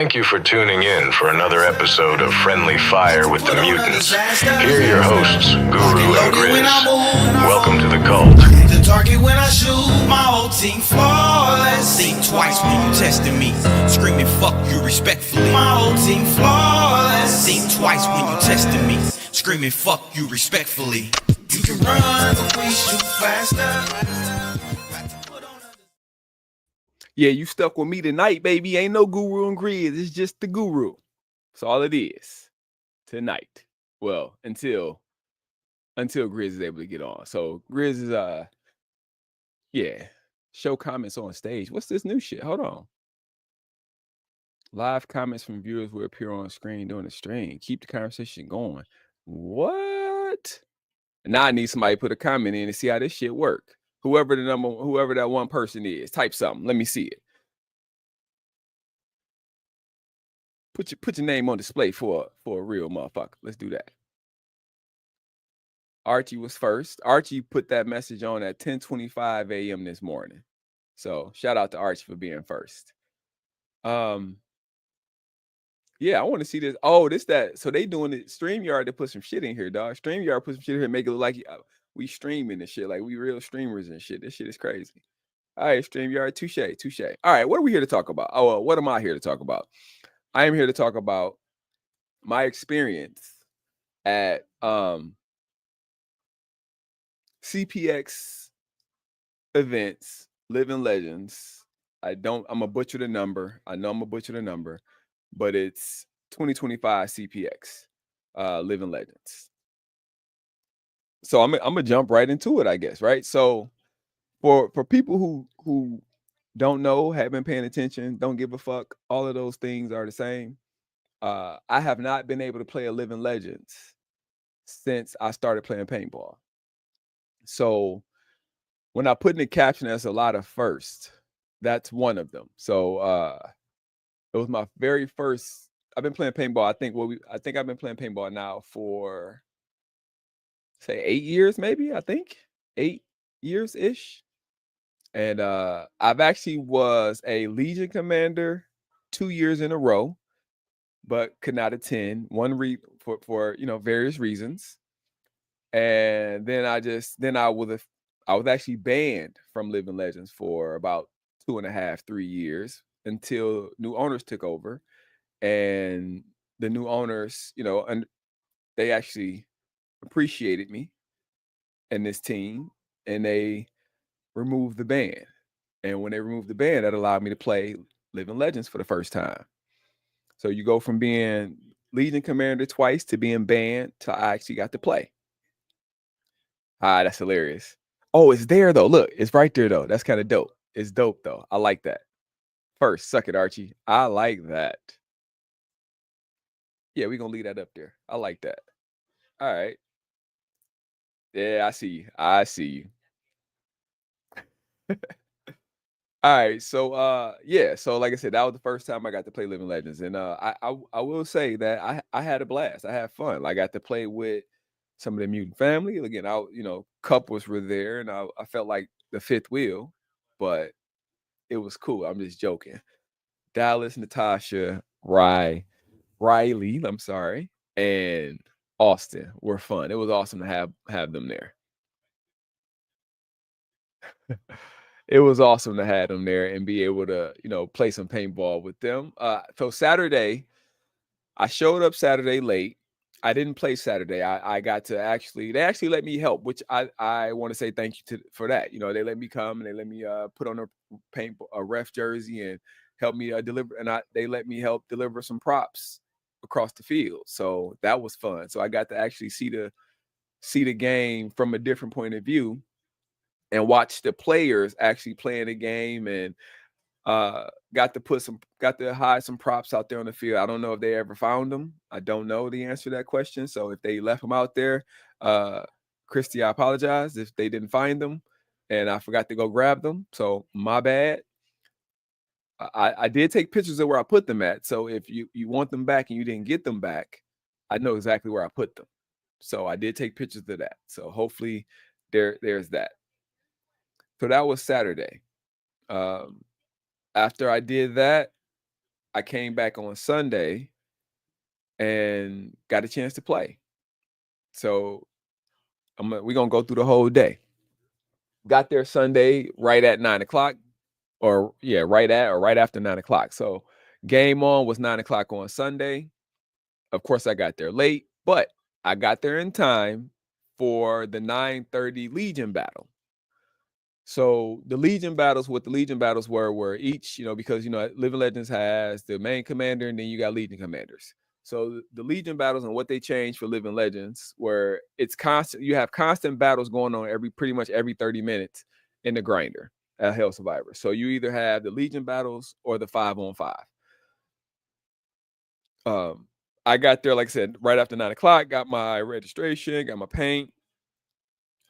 Thank you for tuning in for another episode of Friendly Fire with the Mutants. Here are your hosts, Guru and Grizz. Welcome to the cult. The target when I shoot, my whole team flawless. Think twice when you testing me, screaming fuck you respectfully. My whole team flawless. Think twice when you testing me, screaming fuck you respectfully. You can run, but we shoot faster. Yeah, you stuck with me tonight, baby. Ain't no Guru and Grizz. It's just the Guru. That's all it is tonight. Well, until Grizz is able to get on. So Grizz is show comments on stage. What's this new shit? Hold on. Live comments from viewers will appear on screen during the stream. Keep the conversation going. What? Now I need somebody to put a comment in and see how this shit work. Whoever that one person is, type something. Let me see it. Put your name on display for a real motherfucker. Let's do that. Archie was first. Archie put that message on at 10:25 a.m. this morning. So shout out to Archie for being first. Yeah, I want to see this. Oh, that. So they doing it. StreamYard to put some shit in here, dog. StreamYard put some shit in here, make it look like we streaming and shit, like we real streamers and shit. This shit is crazy. All right, StreamYard, touche. All right, what are we here to talk about? Oh, what am I here to talk about? I am here to talk about my experience at CPX Events, Living Legends. I'm gonna butcher the number. I know I'm gonna butcher the number, but it's 2025 CPX Living Legends. So I'm gonna jump right into it, I guess, right? So for people who don't know, haven't been paying attention, don't give a fuck, all of those things are the same. I have not been able to play a Living Legends since I started playing paintball. So when I put in the caption, there's a lot of first. That's one of them. So it was my very first. I've been playing paintball. I think I've been playing paintball now for say 8 years, maybe. I think 8 years ish. And I've actually was a Legion commander 2 years in a row, but could not attend. For various reasons. And then I was actually banned from Living Legends for about 2.5, 3 years until new owners took over. And the new owners, and they actually appreciated me and this team, and they removed the ban. And when they removed the ban, that allowed me to play Living Legends for the first time. So you go from being Legion commander twice to being banned till I actually got to play. That's hilarious. Oh, it's there though. Look, it's right there though. That's kind of dope. It's dope though. I like that. First, suck it, Archie. I like that. Yeah, we're gonna leave that up there. I like that. All right. Yeah, I see you. All right. So so like I said, that was the first time I got to play Living Legends. And I will say that I had a blast. I had fun. I got to play with some of the mutant family. Again, couples were there, and I felt like the fifth wheel, but it was cool. I'm just joking. Dallas, Natasha, Riley, I'm sorry, and Austin were fun. It was awesome to have them there. It was awesome to have them there and be able to, play some paintball with them. So Saturday, I showed up Saturday late. I didn't play Saturday. I got to they actually let me help, which I want to say thank you for that. They let me come and they let me put on a ref jersey and help me deliver, and they let me help deliver some props across the field. So that was fun. So I got to actually see the game from a different point of view and watch the players actually playing the game, and got to hide some props out there on the field. I don't know if they ever found them. I don't know the answer to that question. So if they left them out there, Christy, I apologize if they didn't find them and I forgot to go grab them. So my bad. I did take pictures of where I put them at. So if you want them back and you didn't get them back, I know exactly where I put them. So I did take pictures of that. So hopefully there's that. So that was Saturday. After I did that, I came back on Sunday and got a chance to play. So we're gonna go through the whole day. Got there Sunday right at 9 o'clock, right at or right after 9 o'clock. So game on was 9 o'clock on Sunday. Of course, I got there late, but I got there in time for the 9:30 Legion battle. So the Legion battles, what the Legion battles were each, because Living Legends has the main commander and then you got Legion commanders. So the Legion battles and what they changed for Living Legends where it's constant, you have constant battles going on pretty much every 30 minutes in the grinder at Hell Survivor. So you either have the Legion battles or the 5-on-5. I got there, like I said, right after 9 o'clock, got my registration, got my paint,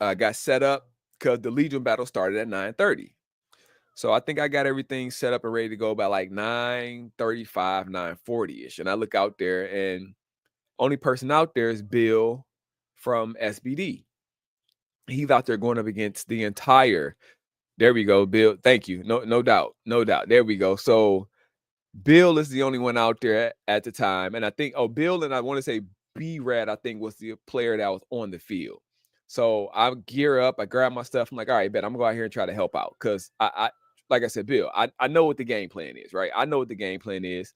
got set up because the Legion battle started at 9:30. So I think I got everything set up and ready to go by like 9:35, 9:40-ish. And I look out there and only person out there is Bill from SBD. He's out there going up against the entire. There we go, Bill. Thank you. No doubt. There we go. So Bill is the only one out there at the time. And I think, Bill and I want to say B-Rad, I think was the player that was on the field. So I gear up, I grab my stuff. I'm like, all right, bet I'm gonna go out here and try to help out. Cause I like I said, Bill, I know what the game plan is, right? I know what the game plan is.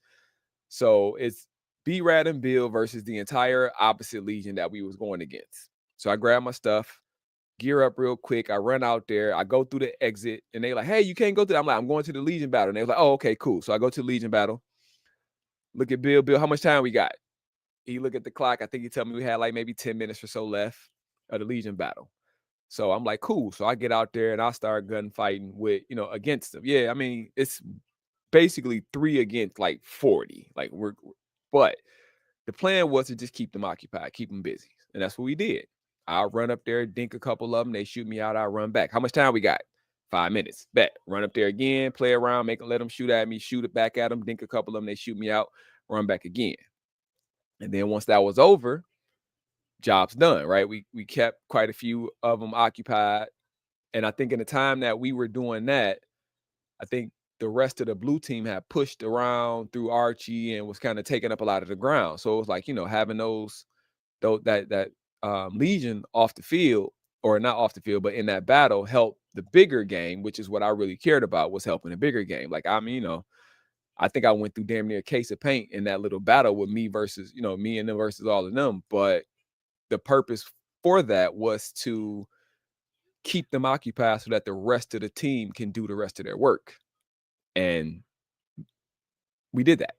So it's B-Rad and Bill versus the entire opposite Legion that we was going against. So I grab my stuff, gear up real quick. I run out there. I go through the exit, and they like, "Hey, you can't go through." I'm like, "I'm going to the Legion battle." And they was like, "Oh, okay, cool." So I go to the Legion battle. Look at Bill. Bill, how much time we got? He look at the clock. I think he told me we had like maybe 10 minutes or so left of the Legion battle. So I'm like, cool. So I get out there and I start gunfighting with, against them. Yeah, I mean, it's basically 3 against like 40. But the plan was to just keep them occupied, keep them busy. And that's what we did. I'll run up there, dink a couple of them. They shoot me out. I'll run back. How much time we got? 5 minutes. Bet. Run up there again, play around, let them shoot at me, shoot it back at them, dink a couple of them. They shoot me out, run back again. And then once that was over, job's done, right? We kept quite a few of them occupied. And I think in the time that we were doing that, I think the rest of the blue team had pushed around through Archie and was kind of taking up a lot of the ground. So it was like, having that Legion off the field, or not off the field, but in that battle helped the bigger game, which is what I really cared about, was helping the bigger game. Like, I mean, I think I went through damn near a case of paint in that little battle with me versus, me and them versus all of them. But the purpose for that was to keep them occupied so that the rest of the team can do the rest of their work. And we did that.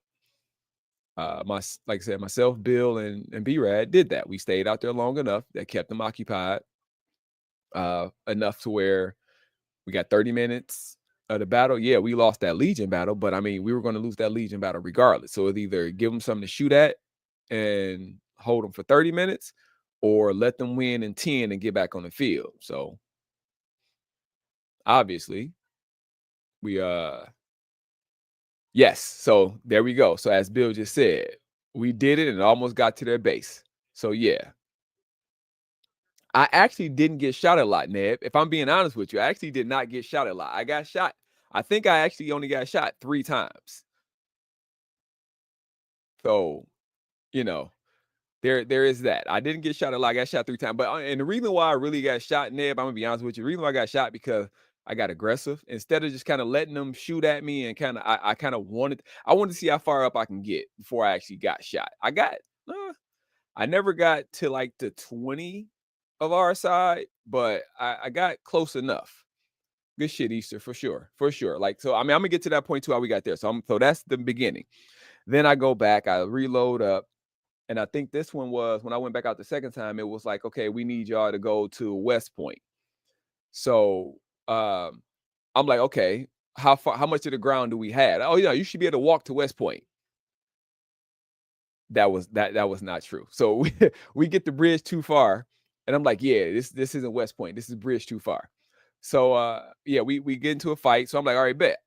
Like I said, myself, Bill, and B-Rad did that. We stayed out there long enough that kept them occupied enough to where we got 30 minutes of the battle. Yeah, we lost that Legion battle, but I mean, we were going to lose that Legion battle regardless. So it's either give them something to shoot at and hold them for 30 minutes, or let them win in 10 and get back on the field. So obviously we yes, so there we go. So as Bill just said, we did it and almost got to their base. So yeah, I actually didn't get shot a lot, Neb. If I'm being honest with you, I actually did not get shot a lot. I got shot. I think I actually only got shot 3 times. So, there is that. I didn't get shot a lot. I got shot 3 times. But and the reason why I really got shot, Neb, I'm gonna be honest with you. The reason why I got shot because I got aggressive. Instead of just kind of letting them shoot at me and I kind of wanted to see how far up I can get before I actually got shot. I never got to like the 20 of our side, but I got close enough. Good shit, Easter, for sure. Like, so I mean, I'm gonna get to that point too how we got there. So that's the beginning. Then I go back, I reload up. And I think this one was when I went back out the second time, it was like, okay, we need y'all to go to West Point. So I'm like, okay, how much of the ground do we have? Oh, yeah, you should be able to walk to West Point. That was not true. So we get the bridge too far. And I'm like, yeah, this isn't West Point. This is bridge too far. So yeah, we get into a fight. So I'm like, all right, bet.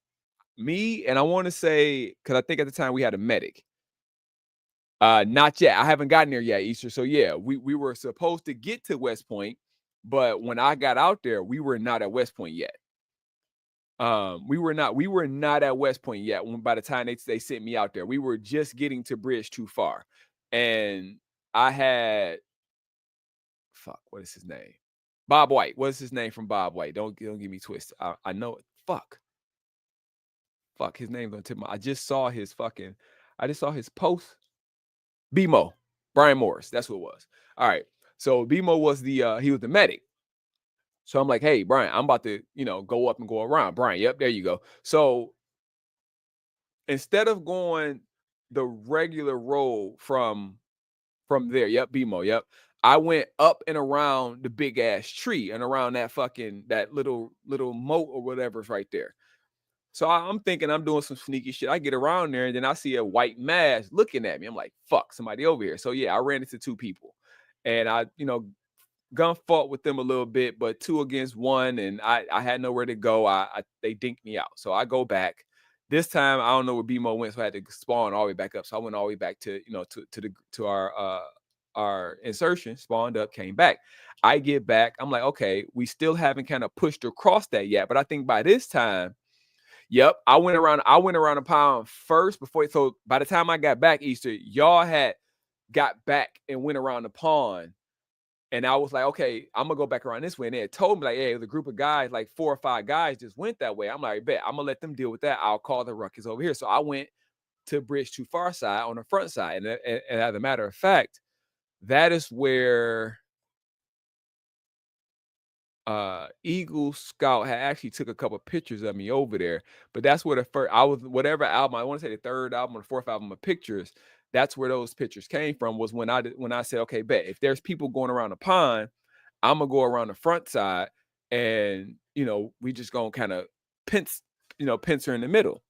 Me, and I want to say, because I think at the time we had a medic. Not yet. I haven't gotten there yet, Easter. So yeah, we were supposed to get to West Point, but when I got out there, we were not at West Point yet. We were not at West Point yet. By the time they sent me out there, we were just getting to Bridge Too Far, and I had what is his name? Bob White. What's his name from Bob White? Don't get me twisted. I know it. Fuck. His name's on tip. I just saw his post. BMO. Brian Morris. That's what it was. All right. So BMO was he was the medic. So I'm like, hey, Brian, I'm about to, go up and go around. Brian, yep, there you go. So instead of going the regular road from there, yep, BMO, yep, I went up and around the big ass tree and around that little moat or whatever's right there. So I'm thinking I'm doing some sneaky shit. I get around there and then I see a white mask looking at me. I'm like, fuck, somebody over here. So yeah, I ran into two people and I, gun fought with them a little bit, but 2 against 1, and I had nowhere to go. They dinked me out. So I go back. This time I don't know where BMO went, so I had to spawn all the way back up. So I went all the way back to, to our insertion, spawned up, came back. I get back. I'm like, okay, we still haven't kind of pushed across that yet. But I think by this time, yep, I went around the pond first so by the time I got back, Easter, y'all had got back and went around the pond. And I was like, okay, I'm gonna go back around this way. And they had told me, like, hey, the group of guys, like 4 or 5 guys just went that way. I'm like, bet, I'm gonna let them deal with that. I'll call the ruckus over here. So I went to Bridge Too Far side on the front side. And as a matter of fact, that is where Eagle Scout had actually took a couple of pictures of me over there. But that's where whatever album, I want to say the 3rd album or the 4th album of pictures, that's where those pictures came from, was when I said, okay, bet, if there's people going around the pond, I'm gonna go around the front side and we just gonna kind of pincer in the middle.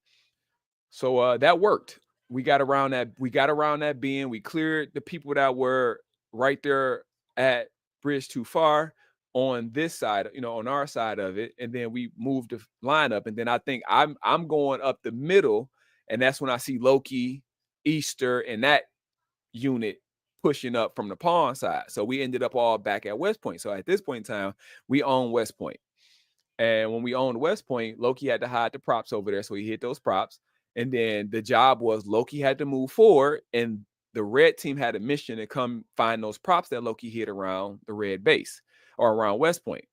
So that worked. We got around that being, we cleared the people that were right there at Bridge Too Far on this side, on our side of it, and then we moved the line up, and then I think I'm going up the middle, and that's when I see Loki, Easter, and that unit pushing up from the pawn side. So we ended up all back at West Point. So at this point in time, we own West Point. And when we owned West Point, Loki had to hide the props over there. So he hit those props. And then the job was Loki had to move forward, and the red team had a mission to come find those props that Loki hid around the red base or around West Point.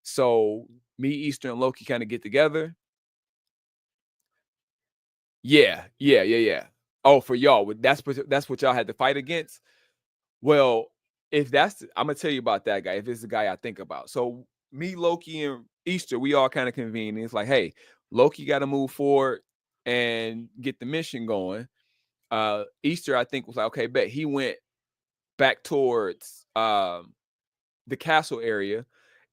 So me, Easter, and Loki kind of get together. Yeah. Oh, for y'all, that's what y'all had to fight against. Well, I'm gonna tell you about that guy. If it's the guy I think about, so me, Loki, and Easter, we all kind of convene. It's like, hey, Loki got to move forward and get the mission going. Easter, I think, was like, okay, bet. He went back towards the castle area,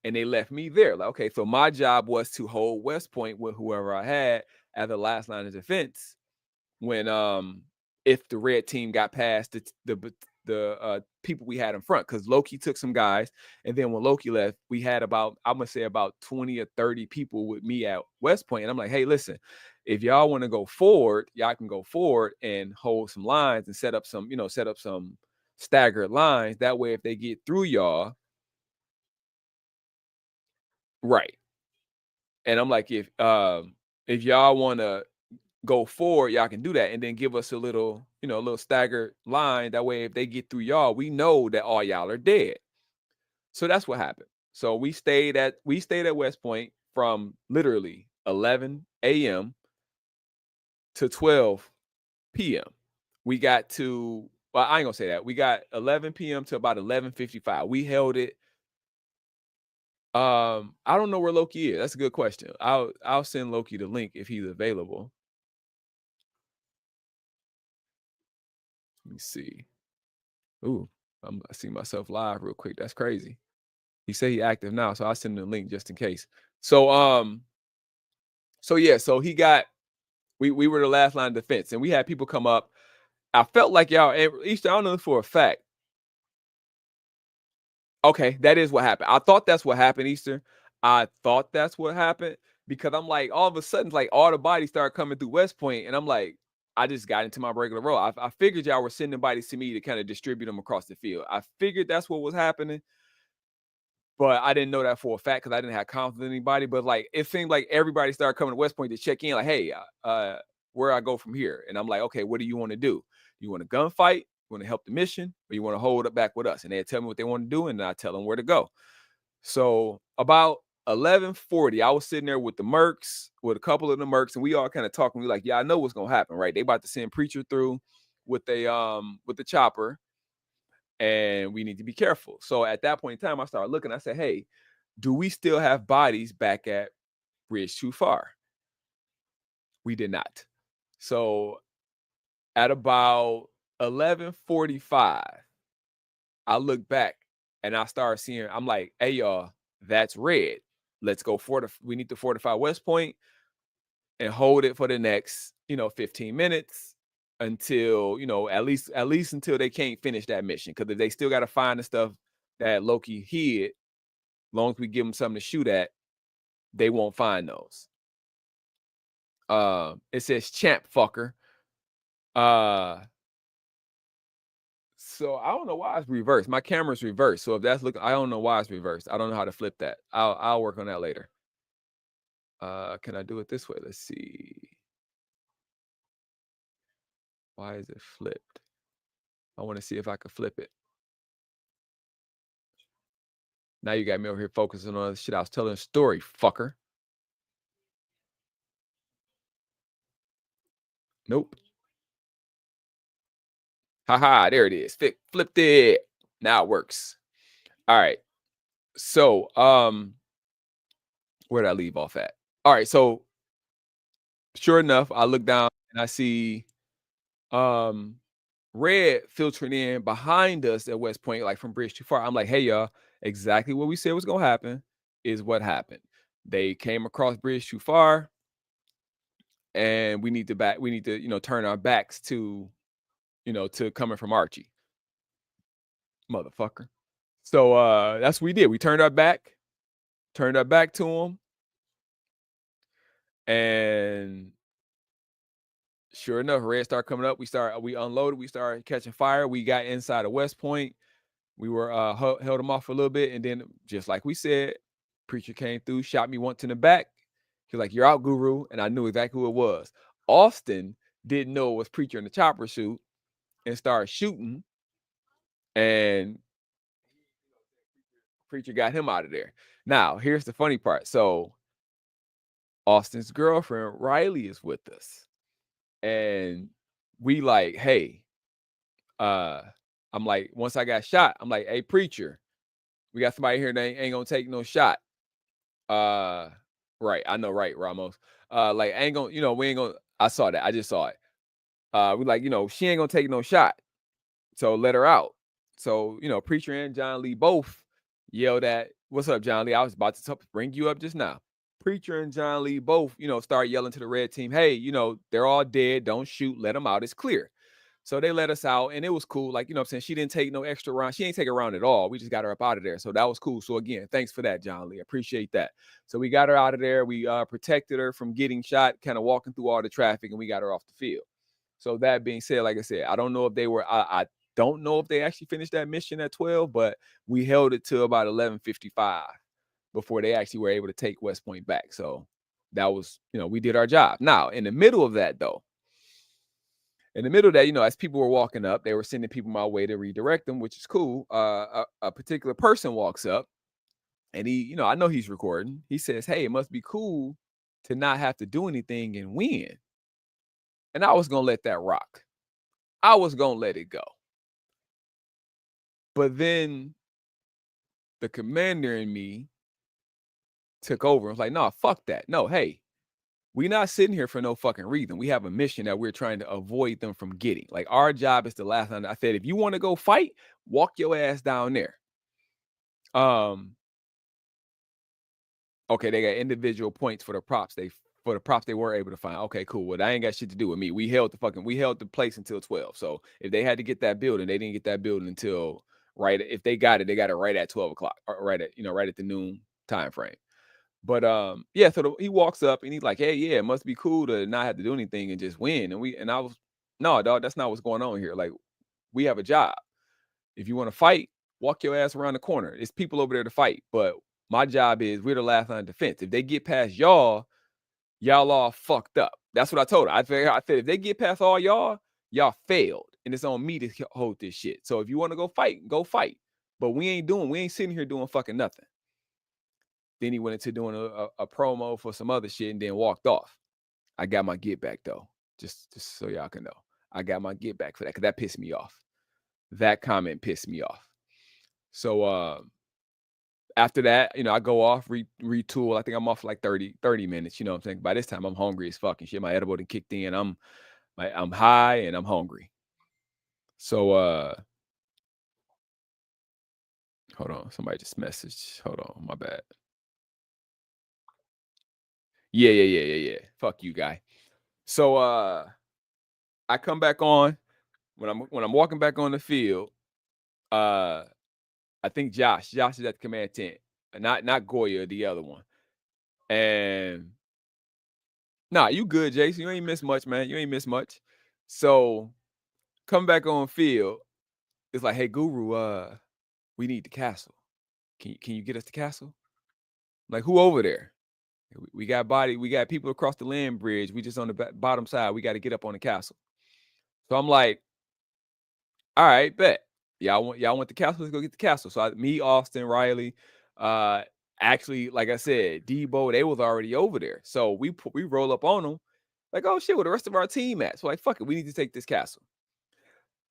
and they left me there. Like, okay, so my job was to hold West Point with whoever I had as the last line of defense when if the red team got past the people we had in front, because Loki took some guys, and then when Loki left, we had about 20 or 30 people with me at West Point. And I'm like, hey, listen, if y'all want to go forward, y'all can go forward and hold some lines and set up some staggered lines. That way, if they get through y'all, right. And I'm like, if y'all want to go forward, y'all can do that, and then give us a little staggered line. That way, if they get through y'all, we know that all y'all are dead. So that's what happened. So we stayed at West Point from literally 11 a.m. to 12 p.m. We got to, well, I ain't gonna say that. We got 11 p.m. to about 11:55. We held it. I don't know where Loki is. That's a good question. I'll send Loki the link if he's available. Let me see. Ooh, I see myself live real quick. That's crazy. He said he active now, so I'll send him the link just in case. So yeah, so he got we were the last line of defense, and we had people come up. I felt like y'all, Easter, I don't know for a fact. Okay, that is what happened. I thought that's what happened, Easter. I thought that's what happened because I'm like, all of a sudden, like all the bodies started coming through West Point, and I'm like, I just got into my regular role. I figured y'all were sending bodies to me to kind of distribute them across the field. I figured that's what was happening. But I didn't know that for a fact because I didn't have confidence in anybody. But like it seemed like everybody started coming to West Point to check in, like, hey, where I go from here? And I'm like, okay, what do you want to do? You want a gunfight? You want to help the mission, or you want to hold it back with us? And they tell me what they want to do, and I tell them where to go. So about 11:40, I was sitting there with the Mercs, with a couple of the Mercs, and we all kind of talking. We like, yeah, I know what's gonna happen, right? They about to send Preacher through with the chopper, and we need to be careful. So at that point in time, I started looking. I said, hey, do we still have bodies back at Bridge Too Far? We did not. So at about 11:45, I look back and I start seeing, I'm like, hey, y'all, that's red. Let's go we need to fortify West Point and hold it for the next, 15 minutes until, at least until they can't finish that mission. Because if they still got to find the stuff that Loki hid, long as we give them something to shoot at, they won't find those. It says champ fucker. So I don't know why it's reversed. My camera's reversed. So if that's looking, I don't know why it's reversed. I don't know how to flip that. I'll work on that later. Can I do it this way? Let's see. Why is it flipped? I want to see if I can flip it. Now you got me over here focusing on the shit I was telling a story, fucker. Nope. Haha, there it is. Flipped it. Now it works. All right. So, where did I leave off at? All right. So, sure enough, I look down and I see red filtering in behind us at West Point, like from Bridge Too Far. I'm like, hey, y'all, exactly what we said was gonna happen is what happened. They came across Bridge Too Far, and we need to turn our backs to to coming from Archie. Motherfucker. So that's what we did. We turned our back to him, and sure enough, red started coming up. We unloaded, we started catching fire. We got inside of West Point. We were held them off for a little bit, and then just like we said, Preacher came through, shot me once in the back. He was like, "You're out, Guru," and I knew exactly who it was. Austin didn't know it was Preacher in the chopper suit and started shooting, and Preacher got him out of there. Now, here's the funny part. So Austin's girlfriend, Riley, is with us. And we like, hey, I'm like, once I got shot, I'm like, hey, Preacher, we got somebody here that ain't gonna take no shot. Right, I know, right, Ramos. Like, ain't gonna, we ain't gonna, I saw that, I just saw it. We like, she ain't gonna take no shot. So let her out. So, Preacher and John Lee both yelled at, what's up, John Lee? I was about to bring you up just now. Preacher and John Lee both, start yelling to the red team, hey, they're all dead. Don't shoot. Let them out. It's clear. So they let us out, and it was cool. Like, I'm saying? She didn't take no extra round. She ain't take a round at all. We just got her up out of there. So that was cool. So again, thanks for that, John Lee. Appreciate that. So we got her out of there. We protected her from getting shot, kind of walking through all the traffic, and we got her off the field. So that being said, like I said, I don't know if they were, I don't know if they actually finished that mission at 12, but we held it to about 11:55 before they actually were able to take West Point back. So that was, we did our job. Now, in the middle of that, as people were walking up, they were sending people my way to redirect them, which is cool. A particular person walks up, and he, I know he's recording. He says, hey, it must be cool to not have to do anything and win. And I was going to let that rock. I was going to let it go. But then the commander in me took over. I was like, no, fuck that. No, hey, we're not sitting here for no fucking reason. We have a mission that we're trying to avoid them from getting. Like, our job is to last night. I said, if you want to go fight, walk your ass down there. Okay, they got individual points for the props. They were able to find. Okay, cool. Well, that ain't got shit to do with me. We held the place until 12. So if they had to get that building, they didn't get that building until if they got it right at 12 o'clock, or right at the noon time frame. But yeah, so he walks up and he's like, hey, yeah, it must be cool to not have to do anything and just win. And I was, no, dog, that's not what's going on here. Like, we have a job. If you want to fight, walk your ass around the corner. It's people over there to fight. But my job is we're the last line of defense. If they get past y'all all fucked up. That's what I told her. I said if they get past all y'all failed. And it's on me to hold this shit. So if you want to go fight, go fight. But we ain't sitting here doing fucking nothing. Then he went into doing a promo for some other shit and then walked off. I got my get back though. Just so y'all can know. I got my get back for that because that pissed me off. That comment pissed me off. So after that, I go off, retool. I think I'm off for like 30 minutes. You know what I'm saying? By this time, I'm hungry as fucking shit. My edible done kicked in. I'm high and I'm hungry. So hold on. Somebody just messaged. Hold on. My bad. Yeah. Fuck you, guy. So I come back on when I'm walking back on the field. I think Josh is at the command tent, not Goya, the other one. And nah, you good, Jason? You ain't miss much, man. You ain't miss much. So come back on field. It's like, hey, Guru, we need the castle. Can you get us the castle? Like, who over there? We got people across the land bridge. We just on the bottom side. We got to get up on the castle. So I'm like, all right, bet. Y'all want the castle? Let's go get the castle. So me, Austin, Riley, actually, like I said, Debo, they was already over there. So we roll up on them. Like, oh shit, where the rest of our team at? So like, fuck it, we need to take this castle.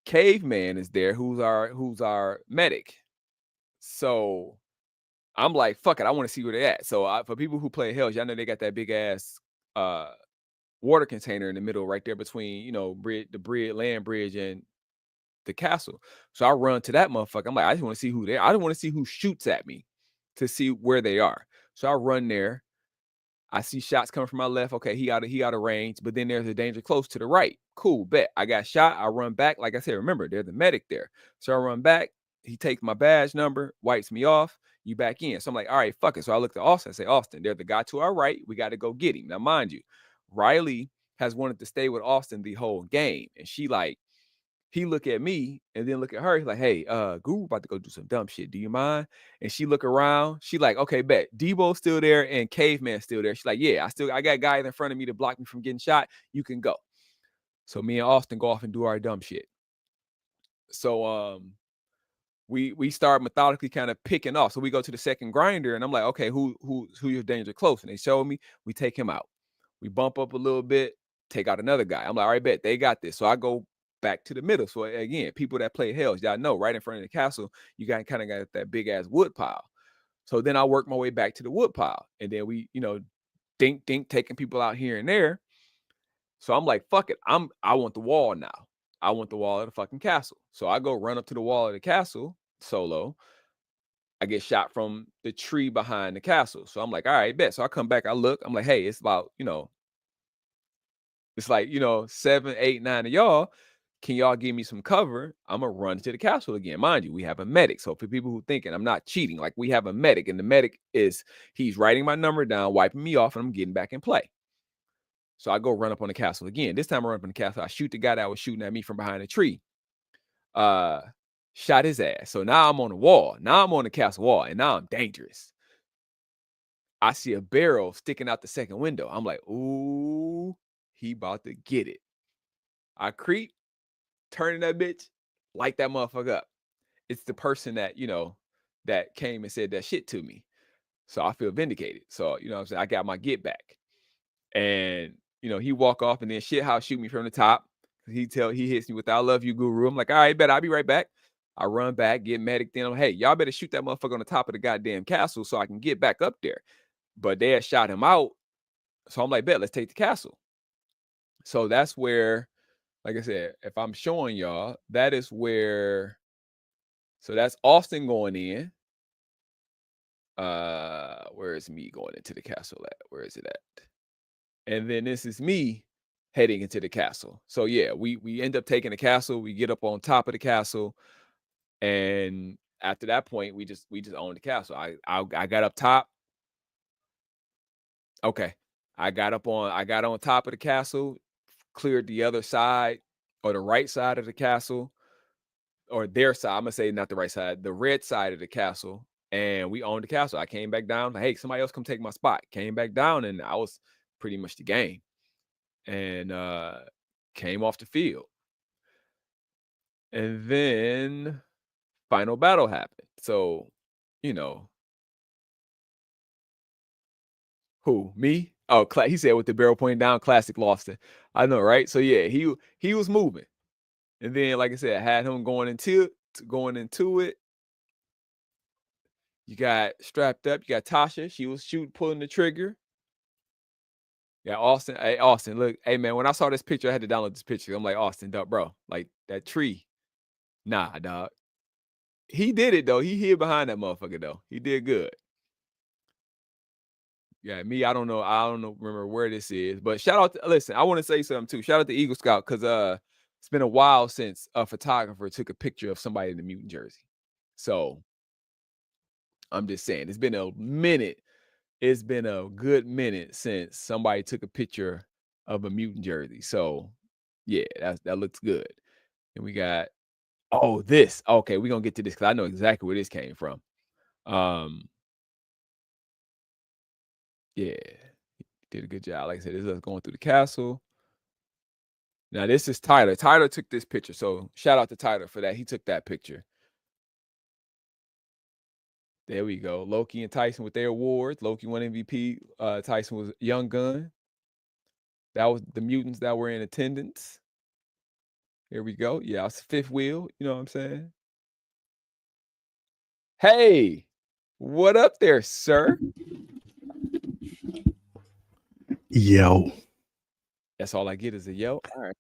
Caveman is there, who's our medic. So I'm like, fuck it, I want to see where they're at. So for people who play Hells, y'all know they got that big ass water container in the middle, right there between the land bridge and the castle. So I run to that motherfucker. I'm like, I just want to see who they are. I don't want to see who shoots at me to see where they are. So I run there. I see shots coming from my left. Okay, he out of range, but then there's a danger close to the right. Cool, bet. I got shot. I run back. Like I said, remember, there's the medic there. So I run back. He takes my badge number, wipes me off. You back in. So I'm like, all right, fuck it. So I look to Austin. I say, Austin, there's the guy to our right. We got to go get him. Now, mind you, Riley has wanted to stay with Austin the whole game. And he look at me and then look at her. He's like, hey, Guru about to go do some dumb shit. Do you mind? And she look around. She like, okay, bet. Debo's still there and Caveman's still there. She's like, yeah, I got guys in front of me to block me from getting shot. You can go. So me and Austin go off and do our dumb shit. So we start methodically kind of picking off. So we go to the second grinder and I'm like, okay, who's your danger close? And they show me, we take him out. We bump up a little bit, take out another guy. I'm like, all right, bet they got this. So I go back to the middle. So again, people that play Hells, y'all know right in front of the castle, you got that big ass wood pile. So then I work my way back to the wood pile. And then we, dink, taking people out here and there. So I'm like, fuck it. I want the wall now. I want the wall of the fucking castle. So I go run up to the wall of the castle solo. I get shot from the tree behind the castle. So I'm like, all right, bet. So I come back, I look, I'm like, hey, it's about, it's like, 7, 8, 9 of y'all. Can y'all give me some cover? I'm gonna run to the castle again. Mind you, we have a medic. So for people who thinking I'm not cheating, like we have a medic, and the medic he's writing my number down, wiping me off, and I'm getting back in play. So I go run up on the castle again. This time I run up on the castle. I shoot the guy that was shooting at me from behind a tree. Shot his ass. So now I'm on the wall. Now I'm on the castle wall, and now I'm dangerous. I see a barrel sticking out the second window. I'm like, ooh, he about to get it. I creep, turning that bitch, light that motherfucker up. It's the person that, that came and said that shit to me. So I feel vindicated. So, what I'm saying? I got my get back. And, he walk off and then shit house shoot me from the top. He hits me with, I love you, Guru. I'm like, all right, bet I'll be right back. I run back, get medic. Then I'm, hey, y'all better shoot that motherfucker on the top of the goddamn castle so I can get back up there. But they had shot him out. So I'm like, bet, let's take the castle. So that's where, like I said, if I'm showing y'all, that is where, so that's Austin going in. Where is me going into the castle at? Where is it at? And then this is me heading into the castle. So yeah, we end up taking the castle. We get up on top of the castle. And after that point, we just own the castle. I got up top. Okay. I got on top of the castle, cleared the other side or the right side of the castle. or their side. I'm gonna say not the right side, the red side of the castle, and we owned the castle. I came back down. Like, hey, somebody else come take my spot. Came back down, and I was pretty much the game, and came off the field, and then final battle happened. So, you know, who me? Oh, he said with the barrel pointing down, classic lost it. I know, right? So yeah, he was moving, and then like I said, I had him going into it. You got strapped up. You got Tasha. She was pulling the trigger. Yeah, Austin. Hey, Austin, look. Hey, man, when I saw this picture, I had to download this picture. I'm like, Austin, dog, bro, like that tree. Nah, dog. He did it, though. He hid behind that motherfucker, though. He did good. Yeah, me, I don't know. Remember where this is. But shout out to, listen, I want to say something, too. Shout out to Eagle Scout, because it's been a while since a photographer took a picture of somebody in the mutant jersey. So I'm just saying, it's been a minute. It's been a good minute since somebody took a picture of a mutant jersey. So yeah, that looks good. And we got, this. Okay, we're gonna get to this because I know exactly where this came from. Yeah, did a good job. Like I said, this is us going through the castle. Now this is Tyler. Tyler took this picture. So shout out to Tyler for that. He took that picture. There we go. Loki and Tyson with their awards. Loki won MVP. Tyson was Young Gun. That was the mutants that were in attendance. Here we go. Yeah, it's fifth wheel. You know what I'm saying? Hey, what up there, sir? Yo. That's all I get is a yo. All right.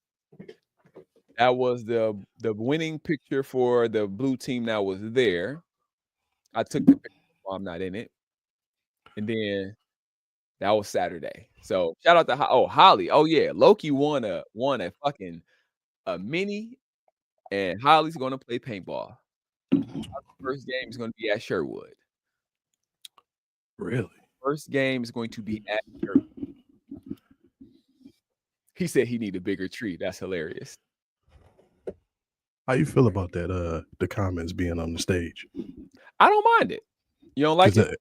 That was the winning picture for the blue team that was there. I took the picture while I'm not in it. And then that was Saturday. So shout out to Holly. Oh yeah, Loki won a fucking a mini, and Holly's gonna play paintball. First game is gonna be at Sherwood. Really? First game is going to be at Sherwood. He said he need a bigger tree. That's hilarious. How you feel about that? The comments being on the stage. I don't mind it. You don't like it?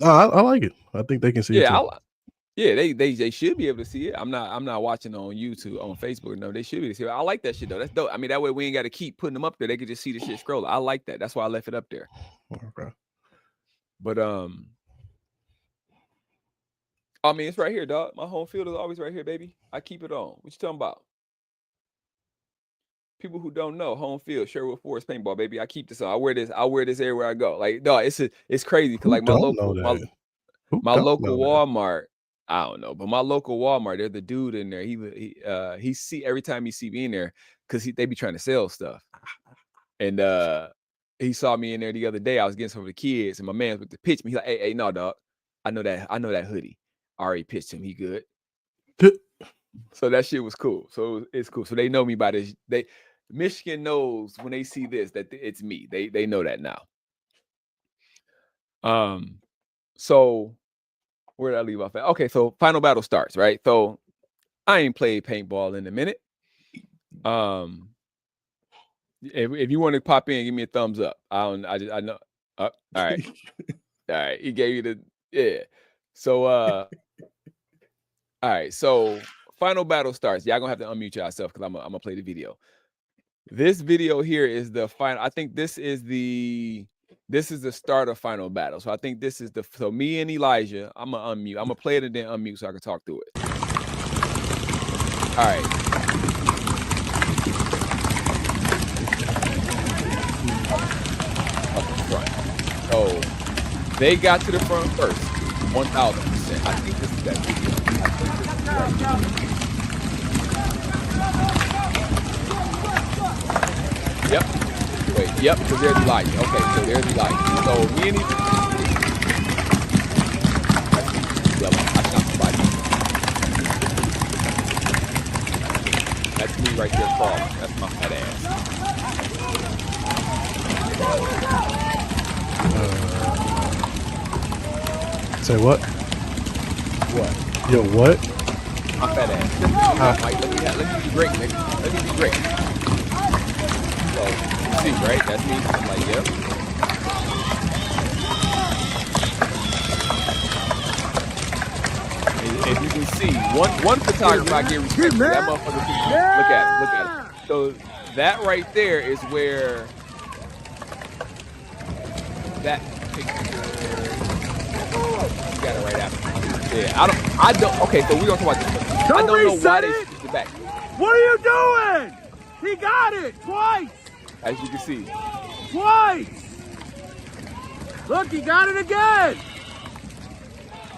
I like it. I think they can see it. Yeah, they should be able to see it. I'm not watching on YouTube, on Facebook. No, they should be able to see it. I like that shit though. That's dope. I mean, that way we ain't got to keep putting them up there. They could just see the shit scroll. I like that. That's why I left it up there. Okay. But I mean, it's right here, dog. My home field is always right here, baby. I keep it on. What you talking about? People who don't know, home field, Sherwood Forest paintball, baby. I keep this on. I wear this everywhere I go. Like, dog, it's crazy because like my local Walmart. I don't know, but my local Walmart, there's the dude in there. He see every time he see me in there because they be trying to sell stuff. And he saw me in there the other day. I was getting some of the kids, and my man with the pitch me. He's like, hey, no, dog. I know that hoodie. I already pitched him. He good. So that shit was cool. So it's cool. So they know me by this. Michigan knows when they see this that it's me. They know that now. So where did I leave off at? Okay, so final battle starts, right? So I ain't played paintball in a minute. If you want to pop in, give me a thumbs up. I know. All right. All right. He gave you the So all right. So final battle starts. Y'all gonna have to unmute yourself because I'm gonna play the video. This video here is the final. I think this is the start of final battle. So I think this is so me and Elijah. I'm gonna unmute. I'm gonna play it and then unmute so I can talk through it. All right. Up in front. So they got to the front first. 1,000%. I think this is that video. I think this is right. Yep. Wait. Yep. Because there's Elijah. Okay. So there's Elijah. So me and that's me right there crawling. That's my fat ass. Say what? What? Yo, what? My fat ass. Let me be great, nigga. Let me be great. So, see, right? That's me. I'm like, yep. As you can see, one photographer I get respect for, that motherfucker. Look at it. Look at it. So that right there is where that picture. You got it right after. Yeah, I don't. Okay, so we don't talk about this. I don't know why they switched it back. What are you doing? He got it twice. As you can see. Twice. Look, he got it again.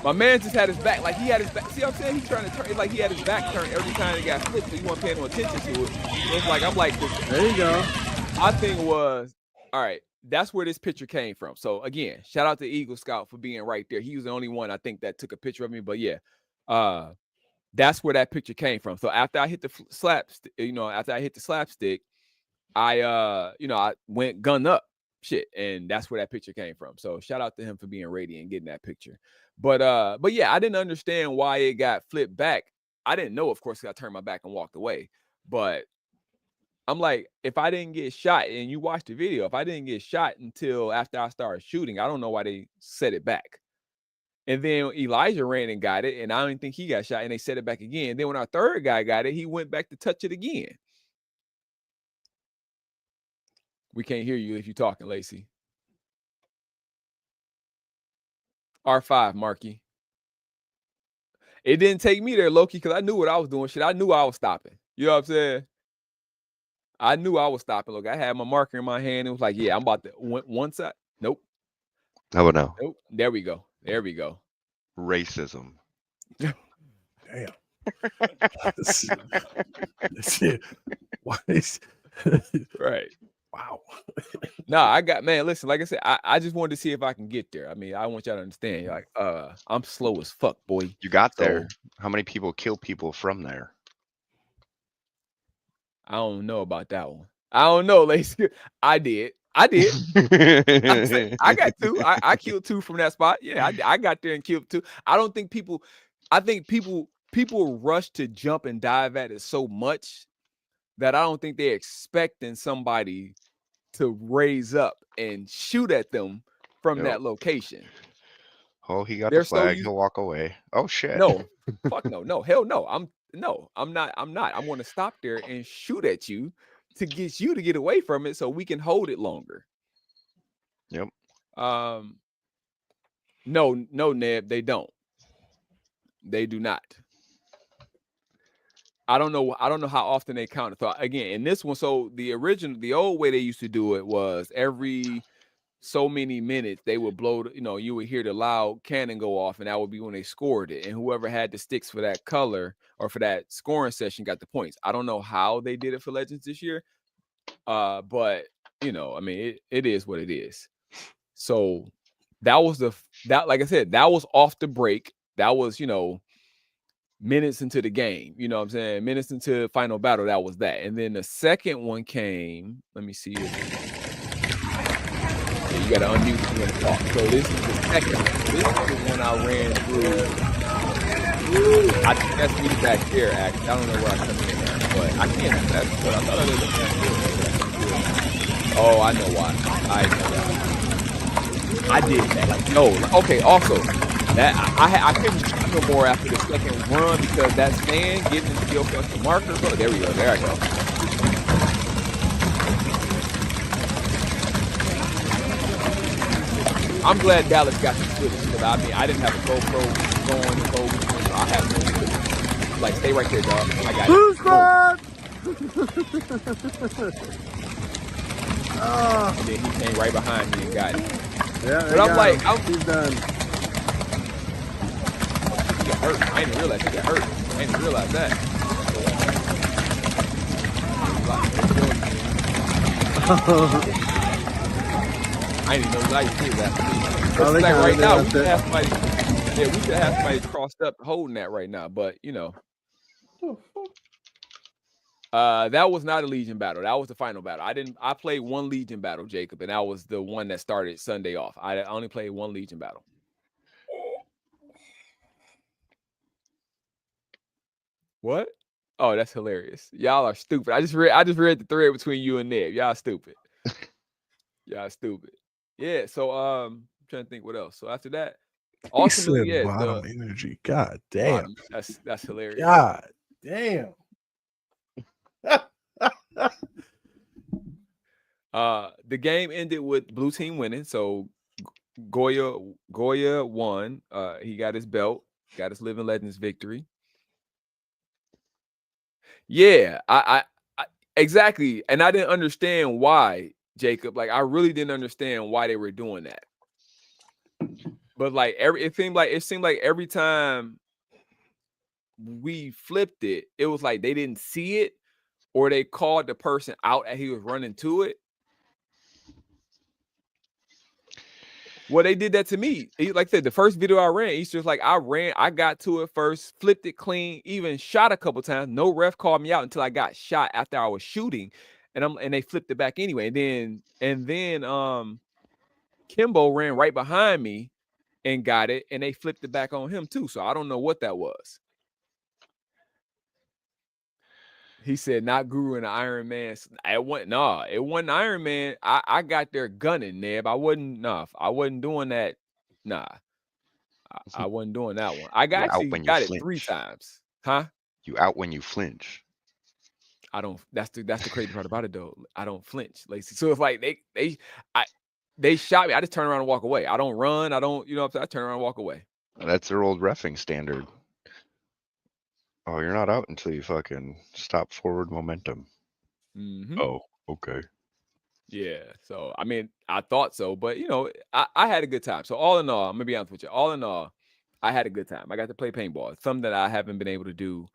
My man just had his back, like he had his back. See what I'm saying? He's trying to turn it like he had his back turned every time it got flipped, so he wasn't paying no attention to it. So it's like, I'm like, there you go. My thing was, all right, that's where this picture came from. So again, shout out to Eagle Scout for being right there. He was the only one I think that took a picture of me. But yeah, that's where that picture came from. So after I hit the after I hit the slapstick, I I went gun up shit, and that's where that picture came from. So shout out to him for being ready and getting that picture. But yeah, I didn't understand why it got flipped back. I didn't know, of course, I turned my back and walked away. But I'm like, if I didn't get shot, and you watch the video, if I didn't get shot until after I started shooting, I don't know why they set it back. And then Elijah ran and got it, and I don't think he got shot, and they set it back again. Then when our third guy got it, he went back to touch it again. We can't hear you if you're talking, Lacey. R5, Marky. It didn't take me there, Loki, because I knew what I was doing. Shit, I knew I was stopping. You know what I'm saying? I knew I was stopping. Look, I had my marker in my hand. It was like, yeah, I'm about to one side. Nope. How about now? Nope. There we go. There we go. Racism. Damn. Why is right? Wow. No, I got, man. Listen, like I said, I just wanted to see if I can get there. I mean, I want y'all to understand. Like, I'm slow as fuck, boy. You got there. How many people kill people from there? I don't know about that one. I don't know, Lacey. I did. I got two. I killed two from that spot. Yeah, I got there and killed two. I don't think people. I think people rush to jump and dive at it so much that I don't think they're expecting somebody to raise up and shoot at them from that location. Oh, he got the flag. He'll walk away. Oh shit. No, fuck no, no, hell no. I'm not. I'm going to stop there and shoot at you to get you to get away from it so we can hold it longer. Yep. No, Neb, they don't. They do not. I don't know how often they count it. So again, in this one, so the old way they used to do it was every so many minutes they would blow, you would hear the loud cannon go off, and that would be when they scored it. And whoever had the sticks for that color or for that scoring session got the points. I don't know how they did it for Legends this year. But I mean, it is what it is. So that was like I said, that was off the break. That was, minutes into the game, you know what I'm saying? Minutes into final battle, that was that. And then the second one came, let me see. You got to unmute if you want to talk. So this is the second one. This is the one I ran through. I think that's me back there, actually. I don't know where I come in there, but I can't. That's what I thought I was looking at. Oh, I know why. I did that. Like, no. Okay, also, that I couldn't shoot no more after the second run because that stand getting the skill plus the marker. Oh, there we go. There I go. I'm glad Dallas got the footage because I mean I didn't have a GoPro going and go. So I have no footage. Like, stay right there, dog. I got Blue squad. And then he came right behind me and got it. Yeah, but I'm like, he's done. He got hurt. I didn't realize he got hurt. I didn't realize that. I didn't even know Elijah did that. Like right now, we should have somebody. Yeah, we should have somebody crossed up holding that right now. But that was not a Legion battle. That was the final battle. I played one Legion battle, Jacob, and that was the one that started Sunday off. I only played one Legion battle. What? Oh, that's hilarious. Y'all are stupid. I just read the thread between you and Ned. Y'all stupid. Yeah, stupid. Yeah, so I'm trying to think what else. So after that, ultimately, He said yeah, bottom energy. God damn. bottom. That's hilarious. God damn. The game ended with blue team winning. So Goya won. He got his belt, got his Living Legends victory. Yeah, I exactly. And I didn't understand why, Jacob. Like, I really didn't understand why they were doing that. But like it seemed like every time we flipped it, it was like they didn't see it, or they called the person out as he was running to it. Well, they did that to me. Like I said, the first video I ran, he's just like, I got to it first, flipped it clean, even shot a couple times. No ref called me out until I got shot after I was shooting, and they flipped it back anyway. And then Kimbo ran right behind me and got it, and they flipped it back on him too. So I don't know what that was. He said, not Guru and the Iron Man. It wasn't Iron Man. I got there gunning, Neb. I wasn't doing that. Nah. I wasn't doing that one. I actually got it 3 times. Huh? You out when you flinch. I don't. That's the crazy part about it, though. I don't flinch, Lacey. So it's like they shot me. I just turn around and walk away. I don't run. I don't. I turn around and walk away. That's their old reffing standard. Oh, you're not out until you fucking stop forward momentum. Mm-hmm. Oh, okay. Yeah. So I mean, I thought so, but I had a good time. So all in all, I'm gonna be honest with you. All in all, I had a good time. I got to play paintball. It's something that I haven't been able to do,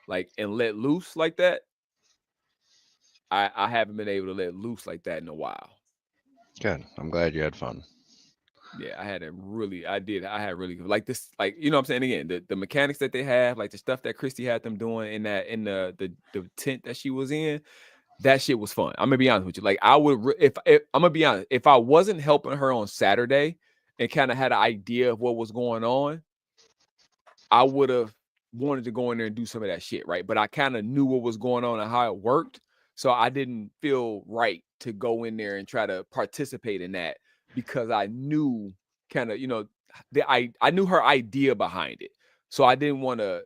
like, and let loose like that. I haven't been able to let loose like that in a while. Good. I'm glad you had fun. Yeah, I had really like this, like, you know what I'm saying? Again, the mechanics that they have, like the stuff that Christy had them doing in the tent that she was in, that shit was fun. I'm gonna be honest with you. Like, I would, if I'm gonna be honest, if I wasn't helping her on Saturday and kind of had an idea of what was going on, I would have wanted to go in there and do some of that shit, right? But I kind of knew what was going on and how it worked, so I didn't feel right to go in there and try to participate in that, because I knew kind of, I knew her idea behind it, so I didn't want to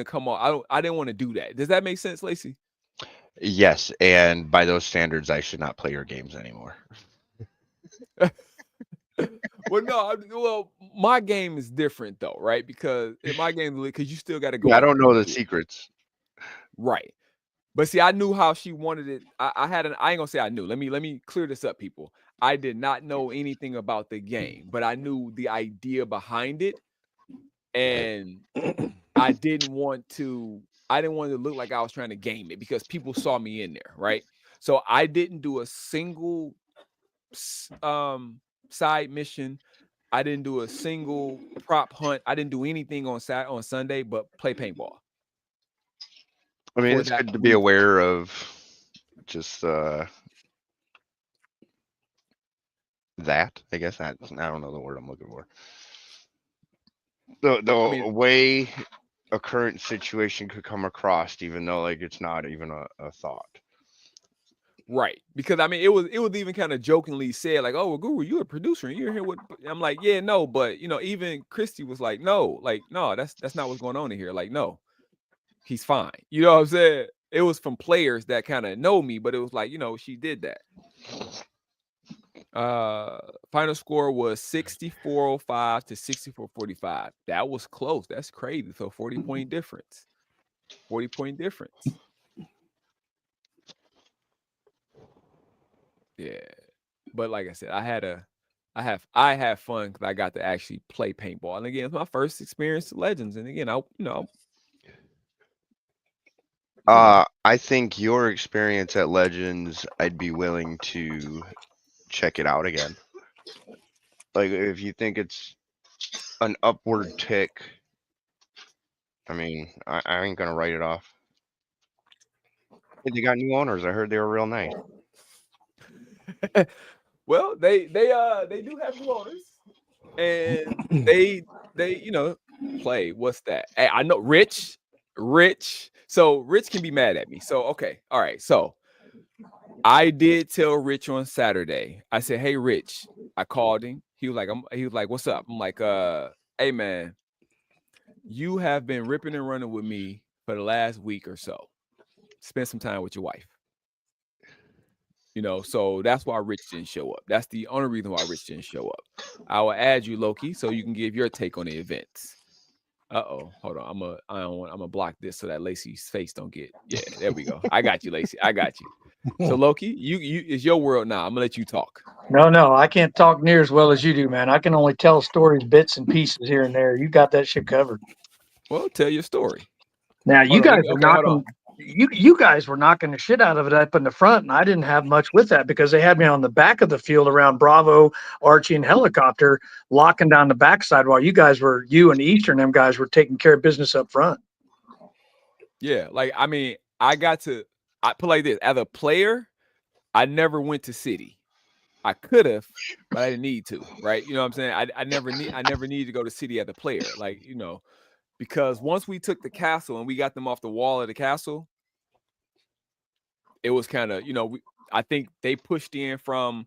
come on. I didn't want to do that. Does that make sense, Lacey? Yes, and by those standards, I should not play your games anymore. Well, my game is different though, right? Because in my game, because you still got to go. Yeah, I don't know the secrets. Right. But see, I knew how she wanted it. I ain't gonna say I knew. Let me clear this up, people. I did not know anything about the game, but I knew the idea behind it. And I didn't want to look like I was trying to game it, because people saw me in there, right? So I didn't do a single side mission. I didn't do a single prop hunt. I didn't do anything on Sunday but play paintball. I mean, it's good to be aware of just that. I guess I don't know the word I'm looking for. The way a current situation could come across, even though like it's not even a thought. Right. Because I mean, it was even kind of jokingly said, like, "Oh, well, Guru, you're a producer and you're here with," I'm like, "Yeah, no," but even Christy was like, "No, that's not what's going on in here. Like, no, he's fine." You know what I'm saying? It was from players that kind of know me, but it was like, she did that. Final score was 64-05 to 64-45. That was close. That's crazy. So 40-point difference. 40-point difference. Yeah. But like I said, I have fun because I got to actually play paintball. And again, it's my first experience to Legends. And again, I think your experience at Legends, I'd be willing to check it out again. Like, if you think it's an upward tick, I mean, I ain't gonna write it off. They got new owners. I heard they were real nice. Well, they do have new owners, and they play. What's that? Hey, I know Rich. So Rich can be mad at me. So okay, all right. So I did tell Rich on Saturday. I said, "Hey, Rich." I called him. He was like, "What's up?" I'm like, "Hey, man, you have been ripping and running with me for the last week or so. Spend some time with your wife." So that's why Rich didn't show up. That's the only reason why Rich didn't show up. I will add you, Loki, so you can give your take on the events. Hold on. I'm gonna block this so that Lacey's face don't get. Yeah, there we go. I got you, Lacey. I got you. So Loki, you it's your world now. I'm gonna let you talk. No, I can't talk near as well as you do, man. I can only tell stories, bits and pieces here and there. You got that shit covered. Well, tell your story. Now you Hold on, guys were hold on. knocking. You guys were knocking the shit out of it up in the front, and I didn't have much with that because they had me on the back of the field around Bravo, Archie, and Helicopter, locking down the backside while you and Eastern, them guys were taking care of business up front. Yeah, I put like this. As a player, I never went to City. I could have, but I didn't need to, right? You know what I'm saying? I never needed to go to City as a player, because once we took the castle and we got them off the wall of the castle, it was kind of, I think they pushed in from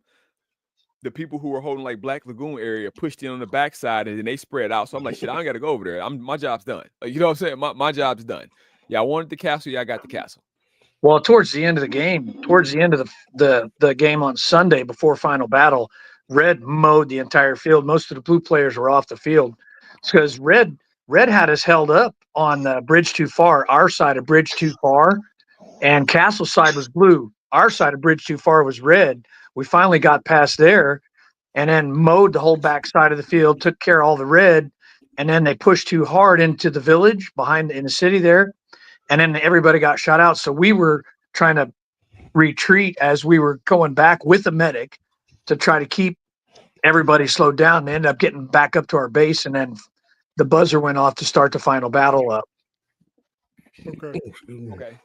the people who were holding like Black Lagoon area, pushed in on the backside, and then they spread out. So I'm like, shit, I don't got to go over there. My job's done. You know what I'm saying? My job's done. Yeah, I wanted the castle. Yeah, I got the castle. Well, towards the end of the game on Sunday before final battle, Red mowed the entire field. Most of the blue players were off the field because Red had us held up on bridge too far. Our side of bridge too far, and Castle side was blue. Our side of bridge too far was red. We finally got past there, and then mowed the whole back side of the field, took care of all the red, and then they pushed too hard into the village in the city there, and then everybody got shot out. So we were trying to retreat as we were going back with the medic to try to keep everybody slowed down. They ended up getting back up to our base, and then the buzzer went off to start the final battle up. Okay.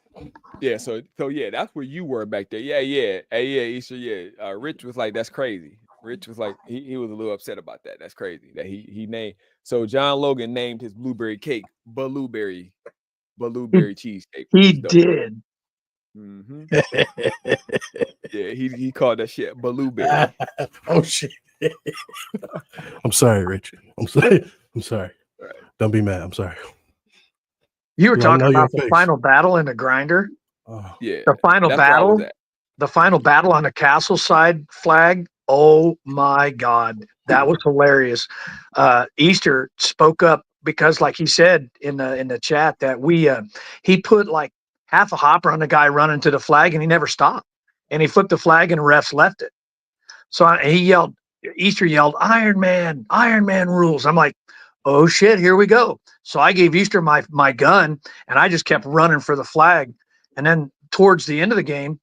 Yeah, so yeah, that's where you were back there. Yeah. Hey, yeah, Easter, yeah. Rich was like, that's crazy. Rich was like, he was a little upset about that. That's crazy. That he named, so John Logan named his blueberry cake Blueberry cheesecake. He did. Mm-hmm. Yeah, he called that shit Blueberry. Oh shit. I'm sorry, Rich. I'm sorry. Right. Don't be mad. I'm sorry. You were talking about the final battle in the grinder. Oh. Yeah. The final battle. The final battle on the castle side flag. Oh my God. That was hilarious. Easter spoke up because, like he said in the chat, that he put like half a hopper on the guy running to the flag, and he never stopped. And he flipped the flag, and the refs left it. So Easter yelled, Iron Man rules. I'm like, oh shit, here we go. So I gave Easter my gun, and I just kept running for the flag. And then towards the end of the game,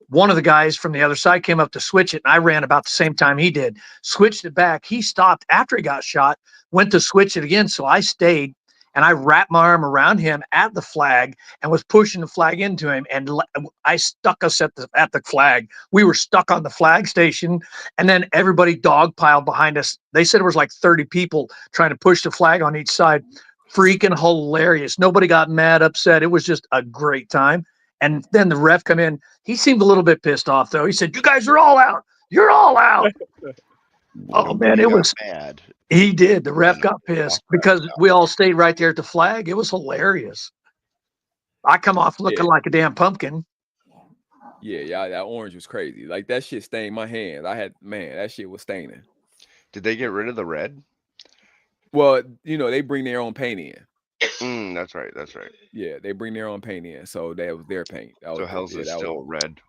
one of the guys from the other side came up to switch it, and I ran about the same time he did. Switched it back. He stopped after he got shot, went to switch it again. So I stayed, and I wrapped my arm around him at the flag and was pushing the flag into him. And I stuck us at the flag. We were stuck on the flag station, and then everybody dogpiled behind us. They said it was like 30 people trying to push the flag on each side. Freaking hilarious. Nobody got mad, upset. It was just a great time. And then the ref come in. He seemed a little bit pissed off, though. He said, "You guys are all out. You're all out." Oh man, it was bad. He did. The ref got pissed because we all stayed right there at the flag. It was hilarious. I come off looking like a damn pumpkin. Yeah, that orange was crazy. Like that shit stained my hands. That shit was staining. Did they get rid of the red? Well, they bring their own paint in. That's right. Yeah, they bring their own paint in, so that was their paint. So Hell's is still red.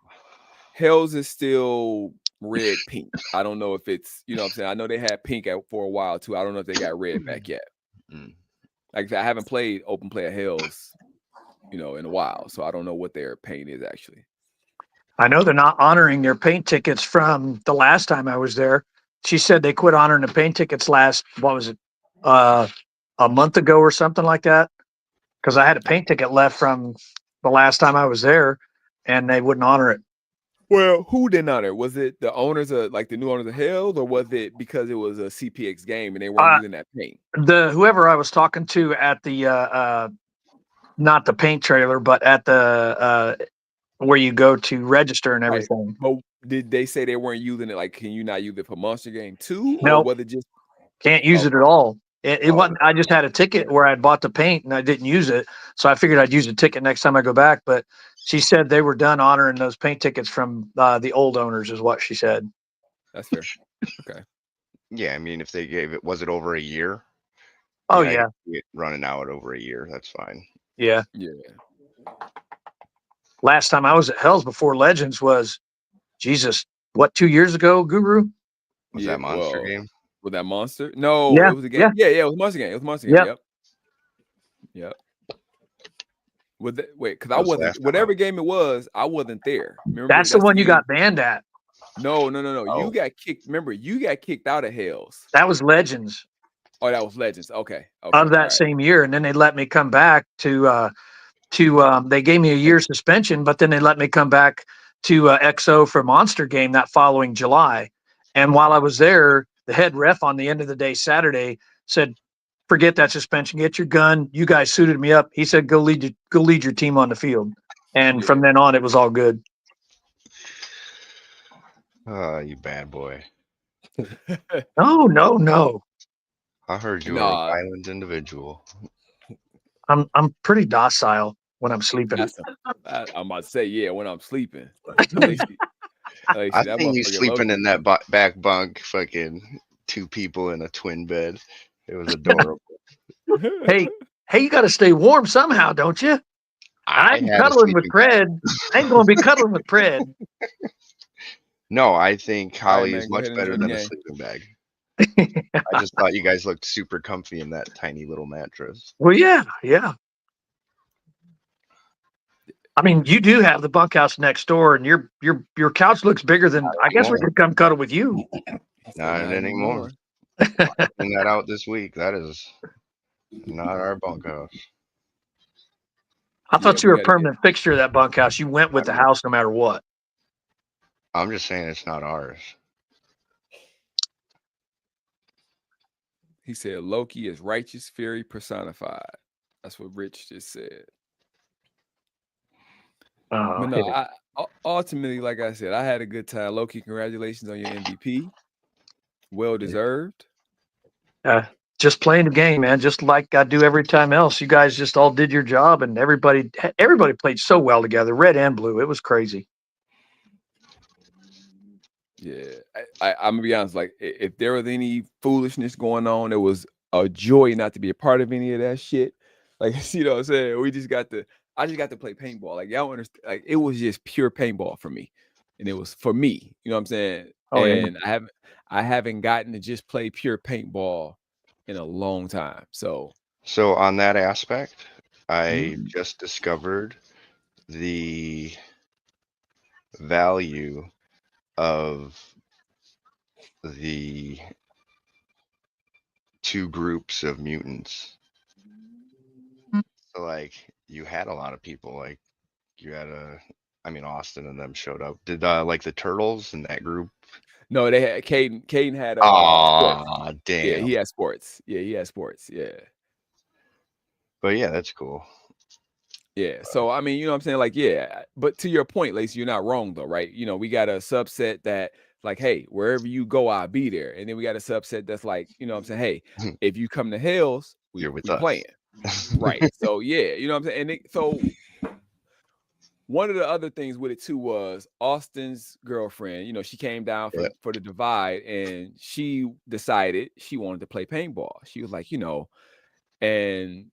Hell's is still red pink. I don't know if it's, what I'm saying. I know they had pink for a while too. I don't know if they got red back yet. Like I haven't played open play at Hell's, in a while, so I don't know what their paint is actually. I know they're not honoring their paint tickets from the last time I was there. She said they quit honoring the paint tickets a month ago or something like that, because I had a paint ticket left from the last time I was there, and they wouldn't honor it. Well, who didn't honor? Was it the owners of the new owners of Hell's, or was it because it was a CPX game and they weren't using that paint? Whoever I was talking to at the not the paint trailer, but at the where you go to register and Right. everything. But did they say they weren't using it? Like, can you not use it for Monster Game too, or No, was it just can't use it at all. It Oh. wasn't. I just had a ticket where I'd bought the paint and I didn't use it, so I figured I'd use the ticket next time I go back. But she said they were done honoring those paint tickets from the old owners, is what she said. That's fair. Okay. Yeah, I mean, if they gave it, was it over a year? Oh I yeah, can see it running out over a year. That's fine. yeah. Yeah. Last time I was at Hell's before Legends was, Jesus, what, 2 years ago, Guru? Was Yeah. that Monster Well, Game? with that Monster? No, Yeah, it was a game. yeah. Yeah, it was Monster Game. It was Monster Game. Yep. Yep. Yep. With that, wait, because I That was wasn't last time whatever I- game it was, I wasn't there. Remember, That's the one you game- got banned at. No. Oh. You got kicked. Remember, you got kicked out of Hell's. That was Legends Oh, that was Legends. Okay. of all that right. same year, and then they let me come back to they gave me a year suspension, but then they let me come back to XO for Monster Game that following July. And while I was there, the head ref on the end of the day Saturday said, "Forget that suspension. Get your gun. You guys suited me up." He said, "Go lead your team on the field." And from then on, it was all good. Oh, you bad boy. No. I heard you were Nah. a violent individual. I'm pretty docile when I'm sleeping. I'm about to say, yeah, when I'm sleeping. Lacey, I that think you motherfucker sleeping low-key. in that back bunk, fucking 2 people in a twin bed. It was adorable. Hey, you got to stay warm somehow, don't you? I'm had a cuddling with sleeping bag. Pred. I ain't going to be cuddling with Pred. No, I think All right, Holly man, is go much ahead and better enjoy the than a game. sleeping bag. I just thought you guys looked super comfy in that tiny little mattress. Well, yeah. I mean, you do have the bunkhouse next door, and your couch looks bigger than. I guess we anymore. could come cuddle with you. Not anymore. Finding that out this week. That is not our bunkhouse. I thought Yeah, you we were a gotta get- permanent fixture of that bunkhouse. You went with the house no matter what. I'm just saying it's not ours. He said Loki is righteous fury personified. That's what Rich just said. Oh, But no, ultimately, like I said, I had a good time. Loki, congratulations on your MVP. Well deserved. just playing the game, man. Just like I do every time else. You guys just all did your job, and everybody played so well together, red and blue. It was crazy. Yeah, I'm gonna be honest. Like, if there was any foolishness going on, it was a joy not to be a part of any of that shit. Like, you know what I'm saying? I just got to play paintball. Like, y'all understand? Like, it was just pure paintball for me, and it was for me. You know what I'm saying? Oh, yeah. And I haven't gotten to just play pure paintball in a long time. So on that aspect, I just discovered the value of the 2 groups of mutants. So, like, you had a lot of people. Like, you had Austin and them showed up. Did like the Turtles in that group? no, they had Caden. Caden had sports. Aw, damn. Yeah, he had sports. Yeah. But yeah, that's cool. Yeah. So I mean, you know what I'm saying? Like, yeah, but to your point, Lacey, you're not wrong though, right? You know, we got a subset that like, hey, wherever you go, I'll be there. And then we got a subset that's like, you know what I'm saying? Hey, if you come to Hell's, You're with we us. playing. Right. So yeah, you know what I'm saying? And so one of the other things with it too was Austin's girlfriend, you know, she came down for the divide and she decided she wanted to play paintball. She was like, you know, and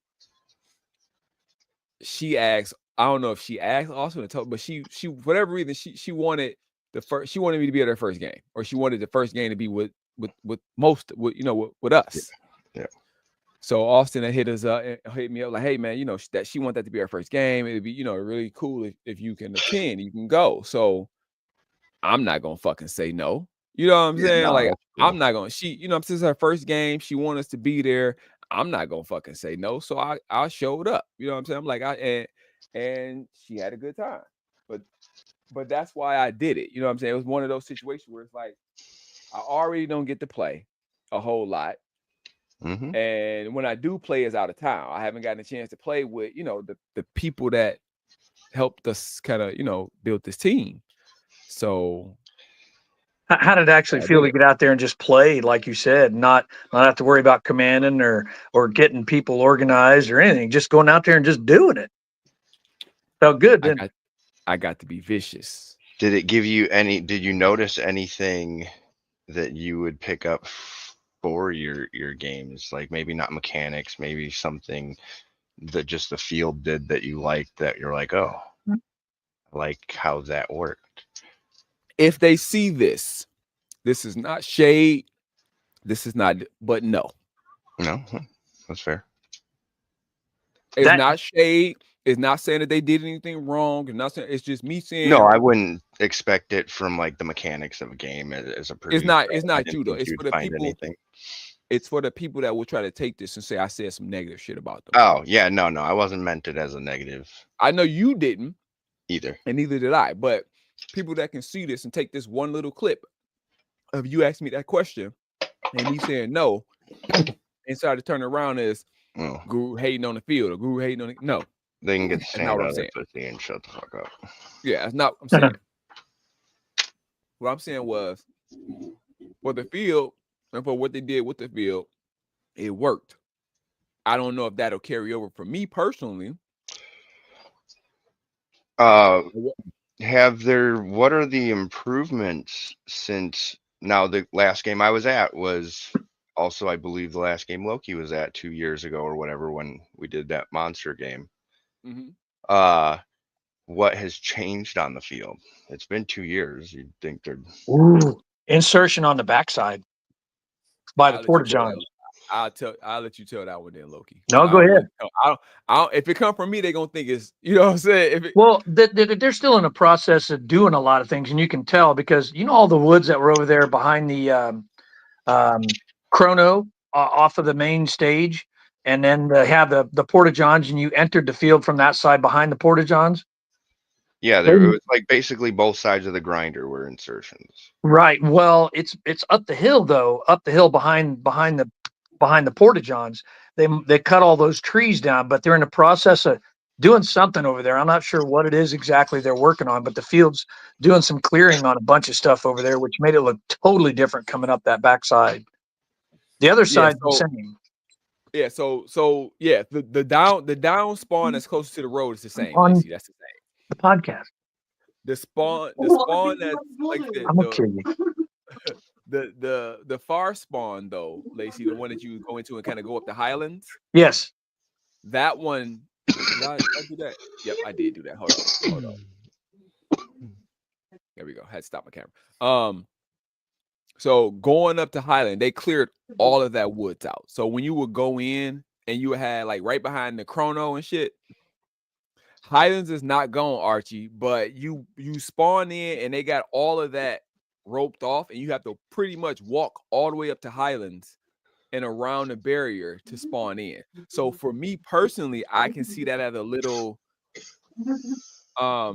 she asked, I don't know if she asked Austin to tell, but she for whatever reason, she wanted me to be at her first game, or she wanted the first game to be with us. Yeah. So Austin hit me up like, hey man, you know, that she want that to be our first game. It'd be, you know, really cool if you can attend, you can go. So I'm not gonna fucking say no. You know what I'm saying? No, like, that's cool. I'm not gonna. You know, since her first game, she wanted us to be there. I'm not gonna fucking say no. So I showed up. You know what I'm saying? I'm like, and she had a good time. But that's why I did it. You know what I'm saying? It was one of those situations where it's like, I already don't get to play a whole lot. And when I do play is out of town. I haven't gotten a chance to play with, you know, the people that helped us kind of, build this team. So How did it actually feel to get out there and just play, like you said, not have to worry about commanding or getting people organized or anything, just going out there and just doing it? Felt good, didn't it? I got to be vicious. Did it give you did you notice anything that you would pick up for your games? Like maybe not mechanics, maybe something that just the field did that you liked, that you're like, oh, I like how that worked. If they see this is not shade. This is not, but no. No, that's fair. It's not shade. It's not saying that they did anything wrong. It's not saying, it's just me saying. No, I wouldn't expect it from like the mechanics of a game as a producer. It's not you though. It's for the people. Anything. It's for the people that will try to take this and say I said some negative shit about them. Oh yeah, no, I wasn't meant it as a negative. I know you didn't either, and neither did I. But people that can see this and take this one little clip of you asking me that question and me saying no, inside to turn around is Guru hating on the field or Guru hating on the no. They can get stand out of their pussy and shut the fuck up. Yeah, that's not what I'm saying. What I'm saying was for the field and for what they did with the field, it worked. I don't know if that'll carry over for me personally. What are the improvements since now? The last game I was at was also, I believe, the last game Loki was at 2 years ago or whatever, when we did that monster game. Mm-hmm. What has changed on the field? It's been 2 years. You'd think there'd insertion on the backside by the porta johns. I'll let you tell that one then, Loki. No, go ahead. I don't, if it come from me, they're gonna think it's, you know what I'm saying? Well, they're still in the process of doing a lot of things, and you can tell because all the woods that were over there behind the chrono off of the main stage, and then they have the porta johns, and you entered the field from that side behind the porta johns. Yeah, it was like basically both sides of the grinder were insertions. Right. Well, it's up the hill though, behind the porta johns. They cut all those trees down, but they're in the process of doing something over there. I'm not sure what it is exactly they're working on, but the field's doing some clearing on a bunch of stuff over there, which made it look totally different coming up that backside. The other side's the same. Yeah, so yeah, the down spawn that's closest to the road is the same. That's the same. The podcast. The spawn that's like I'm gonna kill you. The far spawn though, Lacey, the one that you go into and kind of go up the highlands. Yes. That one. Did I do that? Yep, I did do that. Hold on. There we go. Had to stop my camera. So going up to Highland, they cleared all of that woods out. So when you would go in and you had like right behind the chrono and shit, Highlands is not gone, Archie, but you spawn in and they got all of that roped off, and you have to pretty much walk all the way up to Highlands and around the barrier to spawn in. So for me personally, I can see that as a little how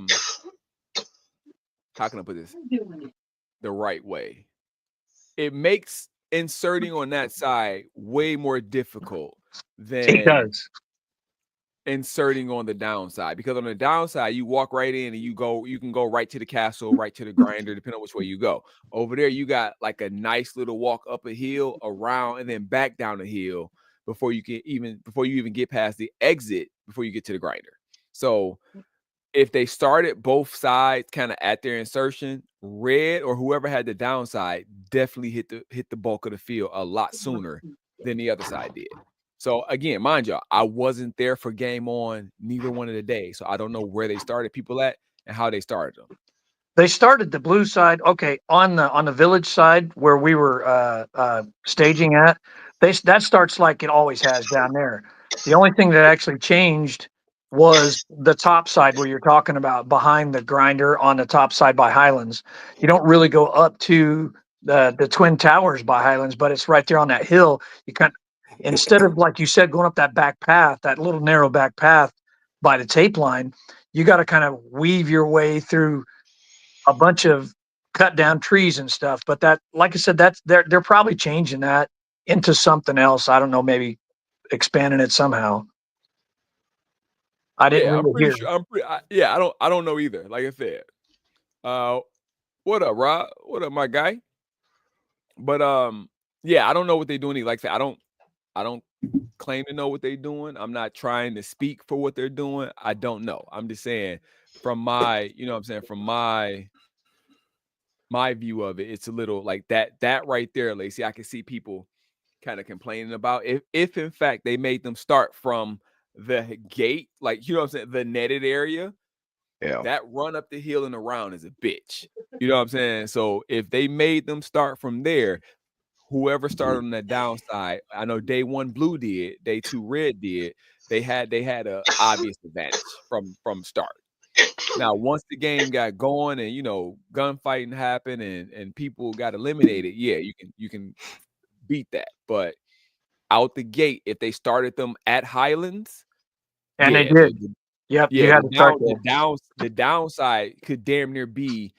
can I put this the right way? It makes inserting on that side way more difficult than it does inserting on the downside, because on the downside you walk right in and you can go right to the castle, right to the grinder, depending on which way you go. Over there you got like a nice little walk up a hill, around, and then back down the hill before you even get past the exit, before you get to the grinder. So if they started both sides kind of at their insertion, Red or whoever had the downside definitely hit the bulk of the field a lot sooner than the other side did. So again, mind y'all, I wasn't there for game on neither one of the days, so I don't know where they started people at and how they started them. They started the blue side, okay, on the village side where we were staging at. That starts like it always has down there. The only thing that actually changed was the top side where you're talking about, behind the grinder on the top side by Highlands. You don't really go up to the Twin Towers by Highlands, but it's right there on that hill. You kind of, instead of, like you said, going up that back path, that little narrow back path by the tape line, you got to kind of weave your way through a bunch of cut down trees and stuff. But that, like I said, they're probably changing that into something else. I don't know, maybe expanding it somehow. I didn't Yeah, I'm really pretty hear. sure. I don't know either. Like I said. What up, Rob? What up, my guy? But yeah, I don't know what they're doing. Like I said, I don't claim to know what they're doing. I'm not trying to speak for what they're doing. I don't know. I'm just saying from my, you know what I'm saying, from my view of it, it's a little like that right there, Lacey. I can see people kind of complaining about if in fact they made them start from the gate, like you know what I'm saying, the netted area. Yeah. That run up the hill and around is a bitch. You know what I'm saying? So if they made them start from there, whoever started on that downside, I know day one blue did, day two red did. They had a obvious advantage from start. Now, once the game got going and you know gunfighting happened and people got eliminated, yeah, you can beat that. But out the gate, if they started them at Highlands, And they yeah, did. Yep, you yeah, had to start there. the downside could damn near be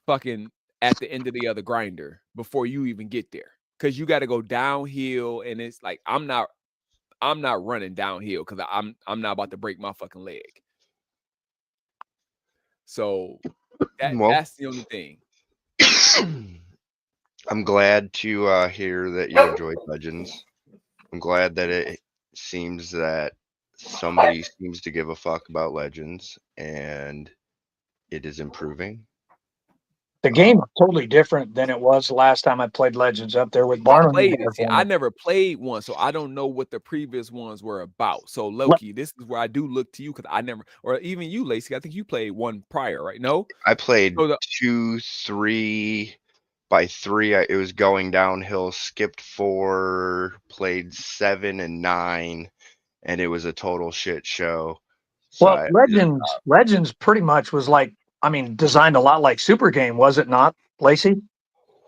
fucking at the end of the other grinder before you even get there. Cause you got to go downhill, and it's like I'm not running downhill because I'm not about to break my fucking leg. So Well, that's the only thing. I'm glad to hear that you enjoyed Legends. I'm glad that it seems that somebody seems to give a fuck about Legends and it is improving. The game is totally different than it was the last time I played Legends up there with I Barnum. played it. See, I never played one, so I don't know what the previous ones were about. So Loki, this is where I do look to you because I never, or even you, Lacey. I think you played one prior, right? No, I played so 2, 3. By 3, it was going downhill. Skipped 4, played 7 and 9, and it was a total shit show. So Well, Legends pretty much was like, I mean, designed a lot like Super Game, was it not, Lacey?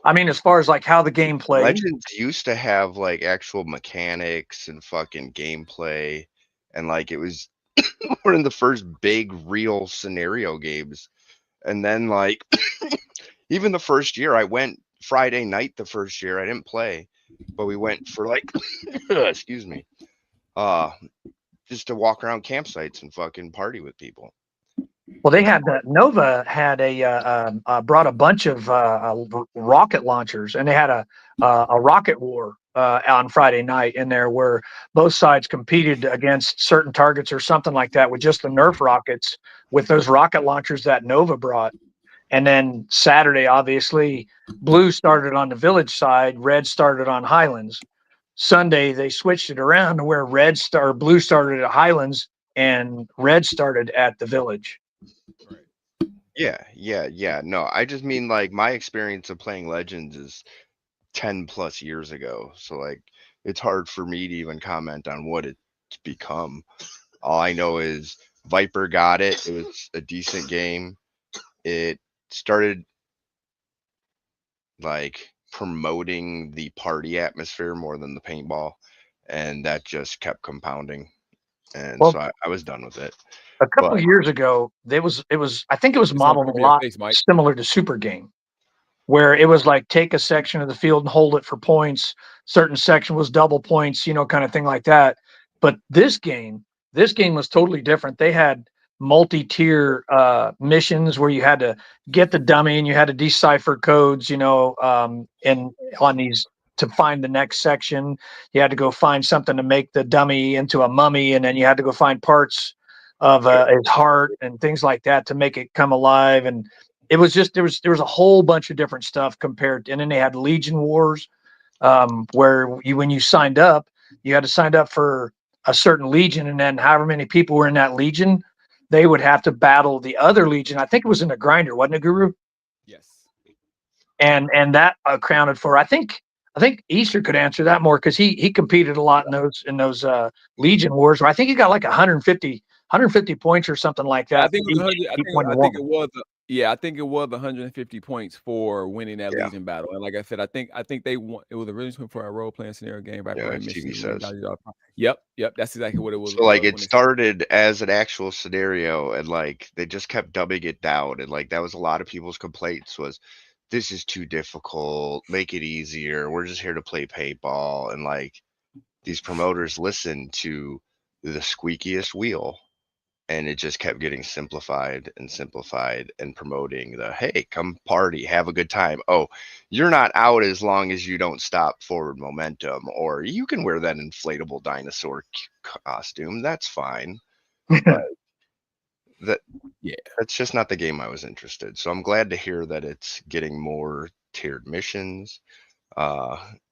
I mean, as far as like how the game played. Legends used to have like actual mechanics and fucking gameplay, and like it was one of the first big real scenario games. And then like even the first year, I went Friday night. The first year, I didn't play, but we went for like excuse me, uh, just to walk around campsites and fucking party with people. Well, they had Nova had brought a bunch of rocket launchers, and they had a rocket war on Friday night in there where both sides competed against certain targets or something like that with just the Nerf rockets with those rocket launchers that Nova brought. And then Saturday, obviously, blue started on the village side, red started on Highlands. Sunday, they switched it around to where blue started at Highlands and red started at the village. Yeah. No, I just mean like my experience of playing Legends is 10 plus years ago. So like it's hard for me to even comment on what it's become. All I know is Viper got it. It was a decent game. It started like promoting the party atmosphere more than the paintball, and that just kept compounding. And Well, so I was done with it. a couple But of years ago, I think it was it's on modeled a top of your lot face, Mike. similar to Super Game, where it was like take a section of the field and hold it for points. Certain section was double points, kind of thing like that. But this game was totally different. They had multi-tier missions where you had to get the dummy and you had to decipher codes, and on these to find the next section. You had to go find something to make the dummy into a mummy, and then you had to go find parts of his heart and things like that to make it come alive. And it was just there was a whole bunch of different stuff compared, and then they had Legion Wars, where when you signed up, you had to sign up for a certain legion, and then however many people were in that legion, they would have to battle the other legion. I think it was in a grinder, wasn't it, Guru? Yes. And that accounted for. I think Easter could answer that more because he competed a lot in those Legion Wars. Where I think he got like 150 points or something like I that. think it was 100. Each one I you think won. it was. Yeah, I think it was 150 points for winning that yeah, Legion battle. And like I said, I think they won. It was originally for a role playing scenario game back yeah, when as TV Mission. says. Yep. That's exactly what it was. So like it When it started. started as an actual scenario, and like they just kept dumbing it down, and like that was a lot of people's complaints was this is too difficult, make it easier, we're just here to play paintball. And like these promoters listen to the squeakiest wheel, and it just kept getting simplified and promoting the, hey, come party, have a good time. Oh, you're not out as long as you don't stop forward momentum, or you can wear that inflatable dinosaur costume, that's fine. That's just not the game I was interested. So I'm glad to hear that it's getting more tiered missions.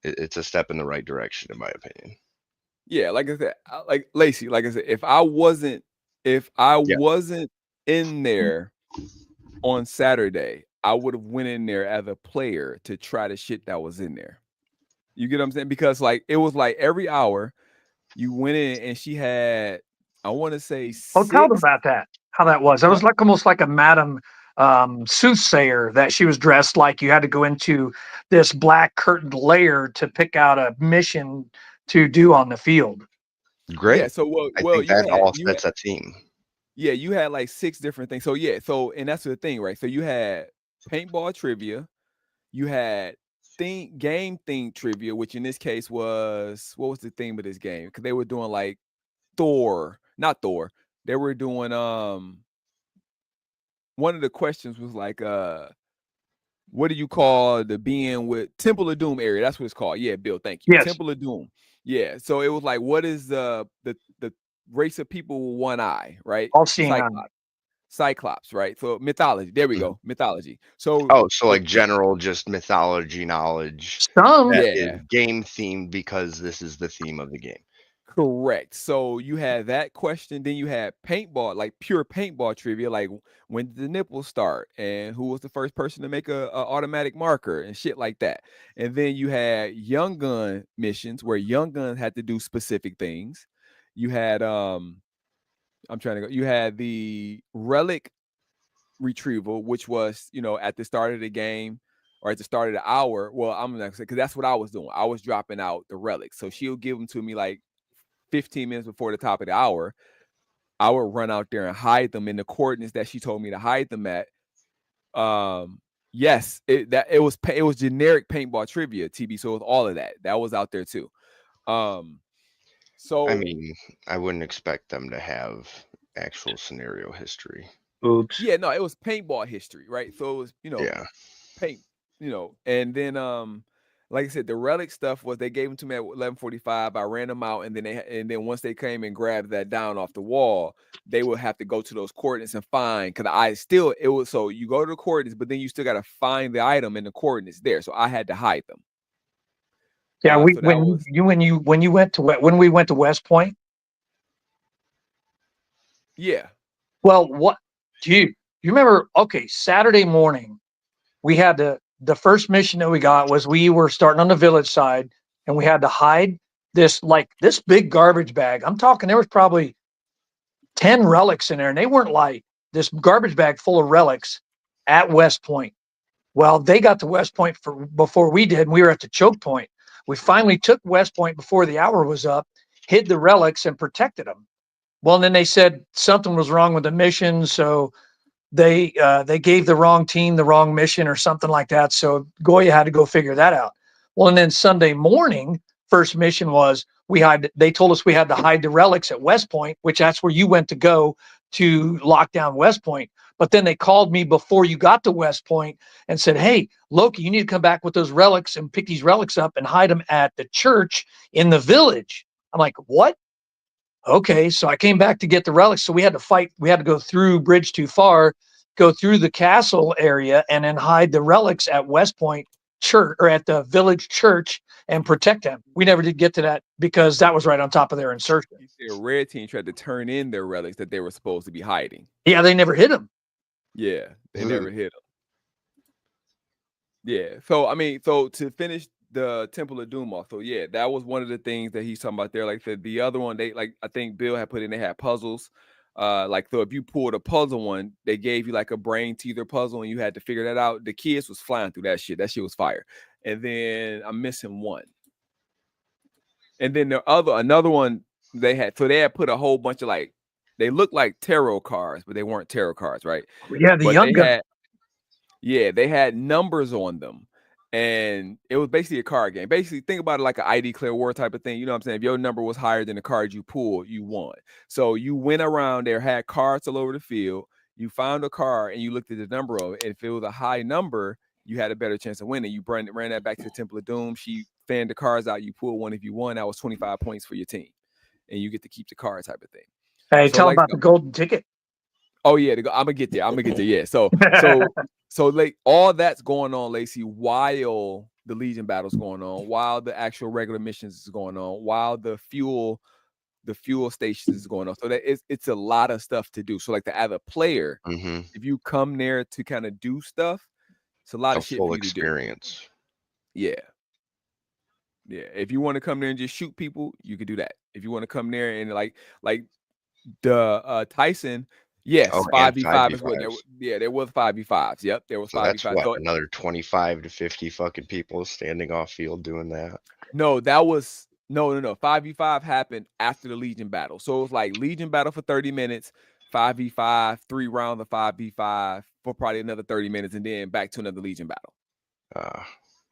It's a step in the right direction, in my opinion. Yeah, like I said, like Lacey, like I said, if I wasn't in there on Saturday, I would have went in there as a player to try the shit that was in there. You get what I'm saying? Because like it was like every hour you went in and she had, I want to say Oh, tell them 6. about that. How that was. It was like almost like a Madam Soothsayer that she was dressed like. You had to go into this black curtained layer to pick out a mission to do on the field. Great. Yeah. So I think that all sets a theme. Yeah, you had like 6 different things. So yeah, and that's the thing, right? So you had paintball trivia, you had game theme trivia, which in this case was, what was the theme of this game? Because they were doing like not Thor. They were doing one of the questions was like what do you call the being with Temple of Doom area? That's what it's called. Yeah, Bill, thank you. Yes. Temple of Doom. Yeah. So it was like, what is the race of people with one eye, right? All seeing Cyclops, right? So mythology. There we go. Mythology. So so like general just mythology knowledge. Some is game themed because this is the theme of the game. Correct. So you had that question, then you had paintball, like pure paintball trivia, like when did the nipples start and who was the first person to make a automatic marker and shit like that. And then you had young gun missions where young gun had to do specific things. You had you had the relic retrieval, which was, at the start of the game or at the start of the hour. Well, I'm gonna say, because that's what I was doing. I was dropping out the relics. So she'll give them to me like 15 minutes before the top of the hour. I would run out there and hide them in the coordinates that she told me to hide them at. Yes, it was generic paintball trivia, TB. So it was all of that. That was out there too. So I mean, I wouldn't expect them to have actual scenario history. Oops. Yeah, no, it was paintball history, right? So it was, paint, and then like I said, the relic stuff was they gave them to me at 11:45. I ran them out, and then once they came and grabbed that down off the wall, they would have to go to those coordinates and find, because so you go to the coordinates, but then you still got to find the item in the coordinates there. So I had to hide them. Yeah, when we went to West Point. Yeah. Well, what do you remember? Okay, Saturday morning, we had the first mission that we got was we were starting on the village side, and we had to hide this big garbage bag. I'm talking there was probably 10 relics in there, and they weren't light. This garbage bag full of relics at West Point. Well, they got to West Point before we did, and we were at the choke point. We finally took West Point before the hour was up, hid the relics, and protected them. Well, and then they said something was wrong with the mission, so they gave the wrong team the wrong mission or something like that. So Goya had to go figure that out. Well, and then Sunday morning, first mission was they told us we had to hide the relics at West Point, which that's where you went to go to lock down West Point. But then they called me before you got to West Point and said, hey, Loki, you need to come back with those relics and pick these relics up and hide them at the church in the village. I'm like, what? Okay, so I came back to get the relics. So we had to fight. We had to go through Bridge Too Far, go through the castle area, and then hide the relics at West Point Church or at the village church and protect them. We never did get to that because that was right on top of their insertion. The red team tried to turn in their relics that they were supposed to be hiding. Yeah, they never hit them. Yeah, they never hit them. Yeah, so to finish the Temple of Doom off, so yeah, that was one of the things that he's talking about there. Like the other one, I think Bill had put in, they had puzzles. So if you pulled a puzzle one, they gave you like a brain teaser puzzle and you had to figure that out. The kids was flying through that shit. That shit was fire. And then I'm missing one. And then another one they had put a whole bunch of they looked like tarot cards, but they weren't tarot cards, right? Yeah, the young gun. They had numbers on them. And it was basically a card game. Basically, think about it like an ID Clear War type of thing. You know what I'm saying? If your number was higher than the card you pulled, you won. So you went around there, had cards all over the field. You found a card and you looked at the number of it. And if it was a high number, you had a better chance of winning. You ran that back to the Temple of Doom. She fanned the cards out. You pulled one. If you won, that was 25 points for your team. And you get to keep the card type of thing. Hey, So tell like about the golden ticket. Oh yeah, I'm gonna get there. Yeah. So like all that's going on, Lacey, while the Legion battle's going on, while the actual regular missions is going on, while the fuel stations is going on. So that it's a lot of stuff to do. So like as a player, if you come there to kind of do stuff, it's a lot of shit full for you to experience. do. Yeah. Yeah. If you want to come there and just shoot people, you could do that. If you want to come there and like the Tyson. Yes, 5v5 is what there. Yeah, there was 5v5s. Yep, there was 5v5. That's what, another 25 to 50 fucking people standing off field doing that. No, that was no. 5v5 happened after the Legion battle. So it was like Legion battle for 30 minutes, 5v5, 3 rounds of 5v5 for probably another 30 minutes, and then back to another Legion battle.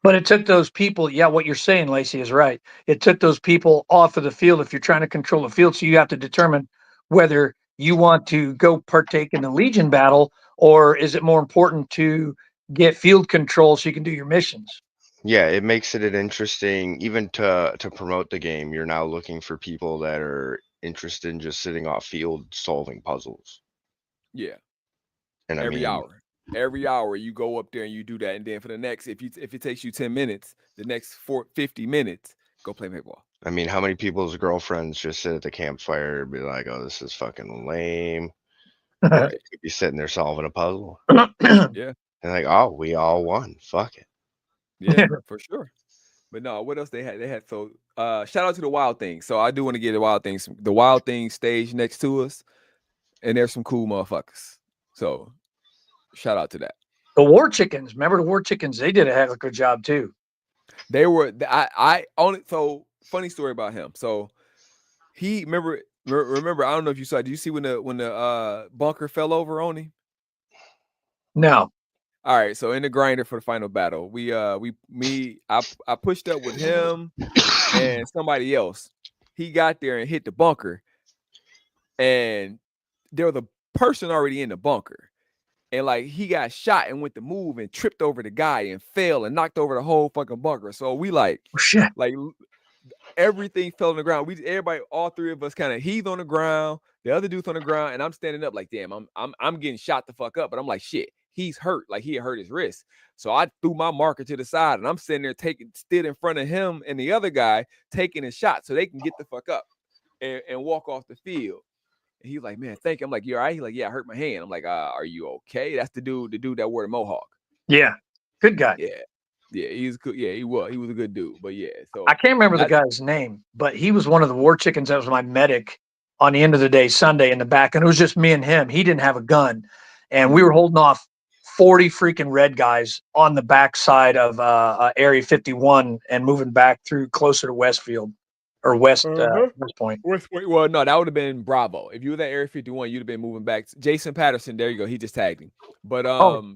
But it took those people. Yeah, what you're saying, Lacey, is right. It took those people off of the field if you're trying to control the field. So you have to determine whether you want to go partake in the Legion battle, or is it more important to get field control so you can do your missions? Yeah, it makes it an interesting, even to promote the game. You're now looking for people that are interested in just sitting off field solving puzzles. Yeah, and every hour you go up there and you do that, and then for the next, if it takes you 10 minutes, the next 50 minutes, go play paintball. I mean, how many people's girlfriends just sit at the campfire and be like, "Oh, this is fucking lame." Right. They could be sitting there solving a puzzle. Yeah. And like, oh, we all won. Fuck it. Yeah, for sure. But no, what else they had? They had so shout out to the Wild Things. So I do want to get the Wild Things stage next to us, and there's some cool motherfuckers. So shout out to that. The War Chickens, remember the War Chickens? They did a heck of a good job too. They were I only so funny story about him. So he remember I don't know if you saw. Did you see when the bunker fell over on him? No. All right, so in the grinder for the final battle, I pushed up with him and somebody else. He got there and hit the bunker, and there was a person already in the bunker, and like he got shot and went to move and tripped over the guy and fell and knocked over the whole fucking bunker. So we like everything fell on the ground. Everybody, all three of us, kind of heaved on the ground. The other dude's on the ground, and I'm standing up like, damn, I'm getting shot the fuck up, but I'm like, shit. He's hurt, like he had hurt his wrist. So I threw my marker to the side, and I'm sitting there stood in front of him and the other guy taking a shot so they can get the fuck up and walk off the field. And he's like, man, thank you. I'm like, you all right? He's like, yeah, I hurt my hand. I'm like, are you okay? That's the dude that wore the mohawk. Yeah, good guy. Yeah, he's good. Yeah, he was a good dude. But yeah, so I can't remember the guy's name, but he was one of the War Chickens that was my medic on the end of the day, Sunday in the back, and it was just me and him. He didn't have a gun, and we were holding off 40 freaking red guys on the backside of Area 51 and moving back through closer to Westfield or West Point. Well, no, that would have been Bravo. If you were at Area 51, you'd have been moving back. Jason Patterson, there you go. He just tagged him. But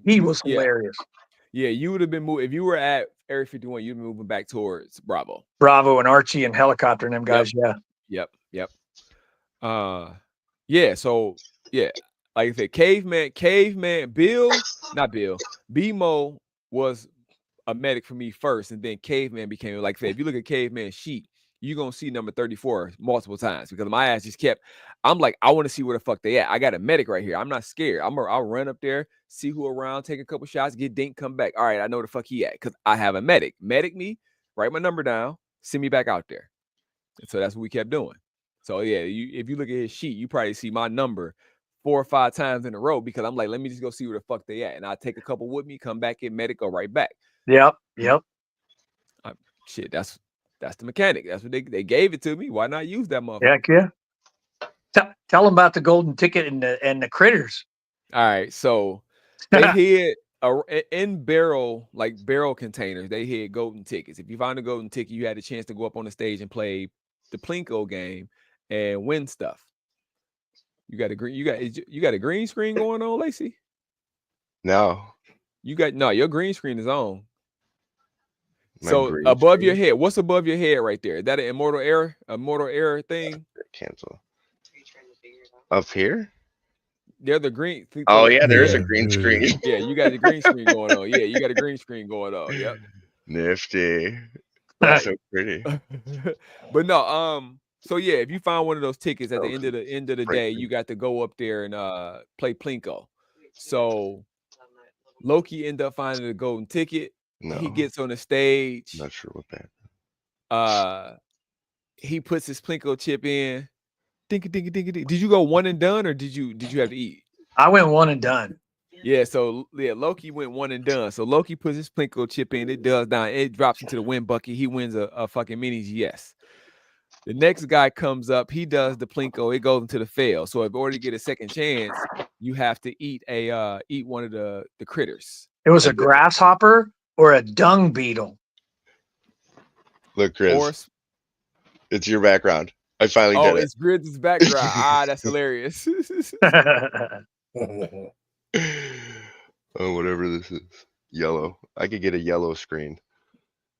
he was hilarious. Yeah, you would have been moving if you were at Area 51. You'd be moving back towards Bravo. Bravo and Archie and Helicopter and them guys. Yep. Yeah. So yeah. Like I said, caveman, BMO was a medic for me first, and then caveman became, like I said, if you look at caveman sheet, you're gonna see number 34 multiple times because my ass just kept. I'm like, I want to see where the fuck they at. I got a medic right here. I'm not scared. I'll run up there, see who around, take a couple shots, get dink, come back. All right, I know the fuck he at because I have a medic. Medic me, write my number down, send me back out there. And so that's what we kept doing. So yeah, if you look at his sheet, you probably see my number 4 or 5 times in a row because I'm like, let me just go see where the fuck they at. And I take a couple with me, come back in medic, go right back. Yep. Shit, that's the mechanic. That's what they gave it to me. Why not use that motherfucker? Heck yeah. Tell them about the golden ticket and the critters. All right. So they hid in barrel containers, they hid golden tickets. If you found a golden ticket, you had a chance to go up on the stage and play the Plinko game and win stuff. You got a green screen going on, Lacey? No. Your green screen is on. So green above your screen. head, what's above your head right there? Is that an immortal error thing? Cancel. Up here? They're the green. Oh yeah, there's a yeah, green screen. yeah. You got the green screen going on. Yeah, you got a green screen going on. Yep. Nifty. That's so pretty. But no, so yeah, if you find one of those tickets at the Okay. end of the day, you got to go up there and play Plinko. So Loki ended up finding the golden ticket. No, He gets on the stage. not sure what that. He puts his Plinko chip in. Dinky dinky dinky dinky. Did you go one and done, or did you have to eat? I went one and done. Yeah, so yeah, Loki went one and done. So Loki puts his Plinko chip in, it does down, it drops into the win bucket. He wins a fucking mini GS. The next guy comes up, he does the Plinko, it goes into the fail. So in order to get a second chance, you have to eat one of the critters. It was a grasshopper or a dung beetle. Look, Chris, it's your background. I finally did it. Oh, it's Grizz's background. That's hilarious. Oh, whatever this is. Yellow. I could get a yellow screen.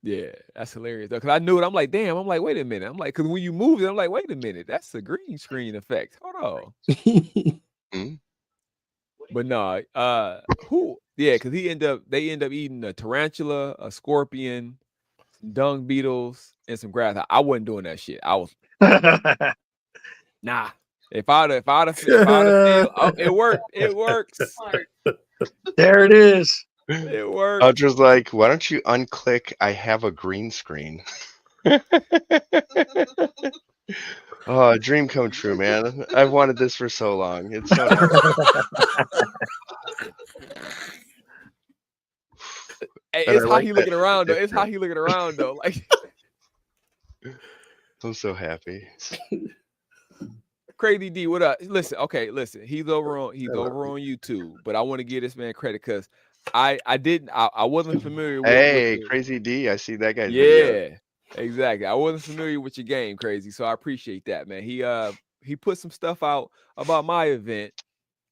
Yeah, that's hilarious. Because I knew it. I'm like, damn. I'm like, wait a minute. I'm like, because when you move it, I'm like, wait a minute. That's a green screen effect. Hold on. But no, who? Yeah, because they end up eating a tarantula, a scorpion, some dung beetles, and some grass. I wasn't doing that shit. I was nah. If I'd have failed, oh, it worked. It works. There it is. It worked. I was just like, why don't you unclick? I have a green screen. Oh, dream come true, man. I've wanted this for so long. It's so It's how he looking around though. It's how he looking around though. Like I'm so happy. Crazy D, what up? Listen, he's over on YouTube, but I want to give this man credit because I wasn't familiar with Hey, Crazy D, I see that guy's video. video. Exactly. I wasn't familiar with your game, Crazy. So I appreciate that, man. He put some stuff out about my event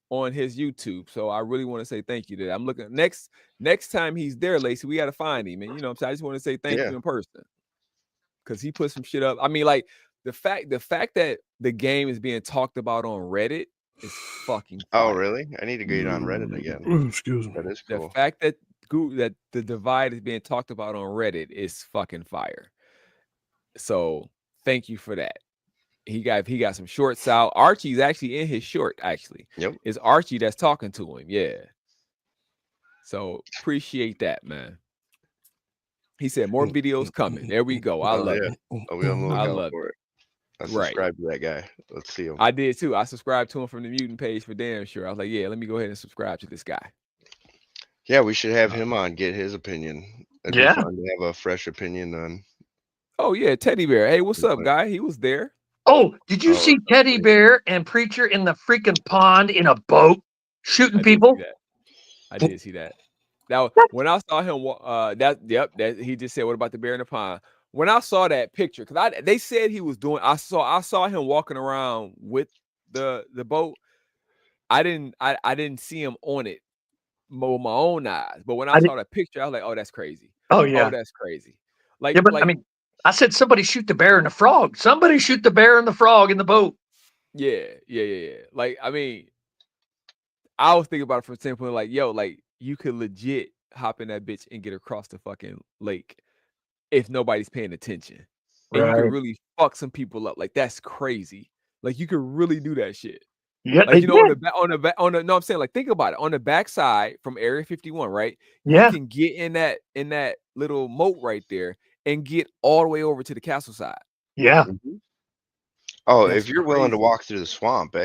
on his YouTube. So I really want to say thank you to that. I'm looking next time he's there, Lacey, we got to find him. And you know what I'm saying? I just want to say thank you in person. Because he put some shit up. I mean, like the fact that the game is being talked about on Reddit is fucking fire. Oh, really? I need to get on Reddit again. Excuse me. That is cool. The fact that the divide is being talked about on Reddit is fucking fire. So thank you for that. He got some shorts out. Archie's actually in his short, actually. Yep. It's Archie that's talking to him. Yeah. So appreciate that, man. He said more videos coming. There we go. I love it. Oh, we on the I lookout love for it. I subscribed to that guy. Let's see him. I did too. I subscribed to him from the Mutant page for damn sure. I was like, yeah, let me go ahead and subscribe to this guy. Yeah, we should have him on, get his opinion. It'd be fun to have a fresh opinion on. Oh yeah, Teddy Bear. Hey, what's up, guy? He was there. Oh, did you see Teddy Bear and Preacher in the freaking pond in a boat shooting people? I did see that. Now, when I saw him, that he just said, "What about the bear in the pond?" When I saw that picture, because they said he was doing, I saw him walking around with the boat. I didn't see him on it with my own eyes, but when I saw that picture, I was like, "Oh, that's crazy." Oh yeah, that's crazy. Like, yeah, but I mean, I said somebody shoot the bear and the frog. Somebody shoot the bear and the frog in the boat. Yeah. Like, I mean, I was thinking about it from the standpoint like, yo, like you could legit hop in that bitch and get across the fucking lake if nobody's paying attention. And you could really fuck some people up. Like, that's crazy. Like, you could really do that shit. Yeah, like, you know, no, I'm saying, like, think about it. On the backside from Area 51, right? Yeah. You can get in that little moat right there and get all the way over to the castle side. Yeah. Mm-hmm. Oh, if you're willing to walk through the swamp,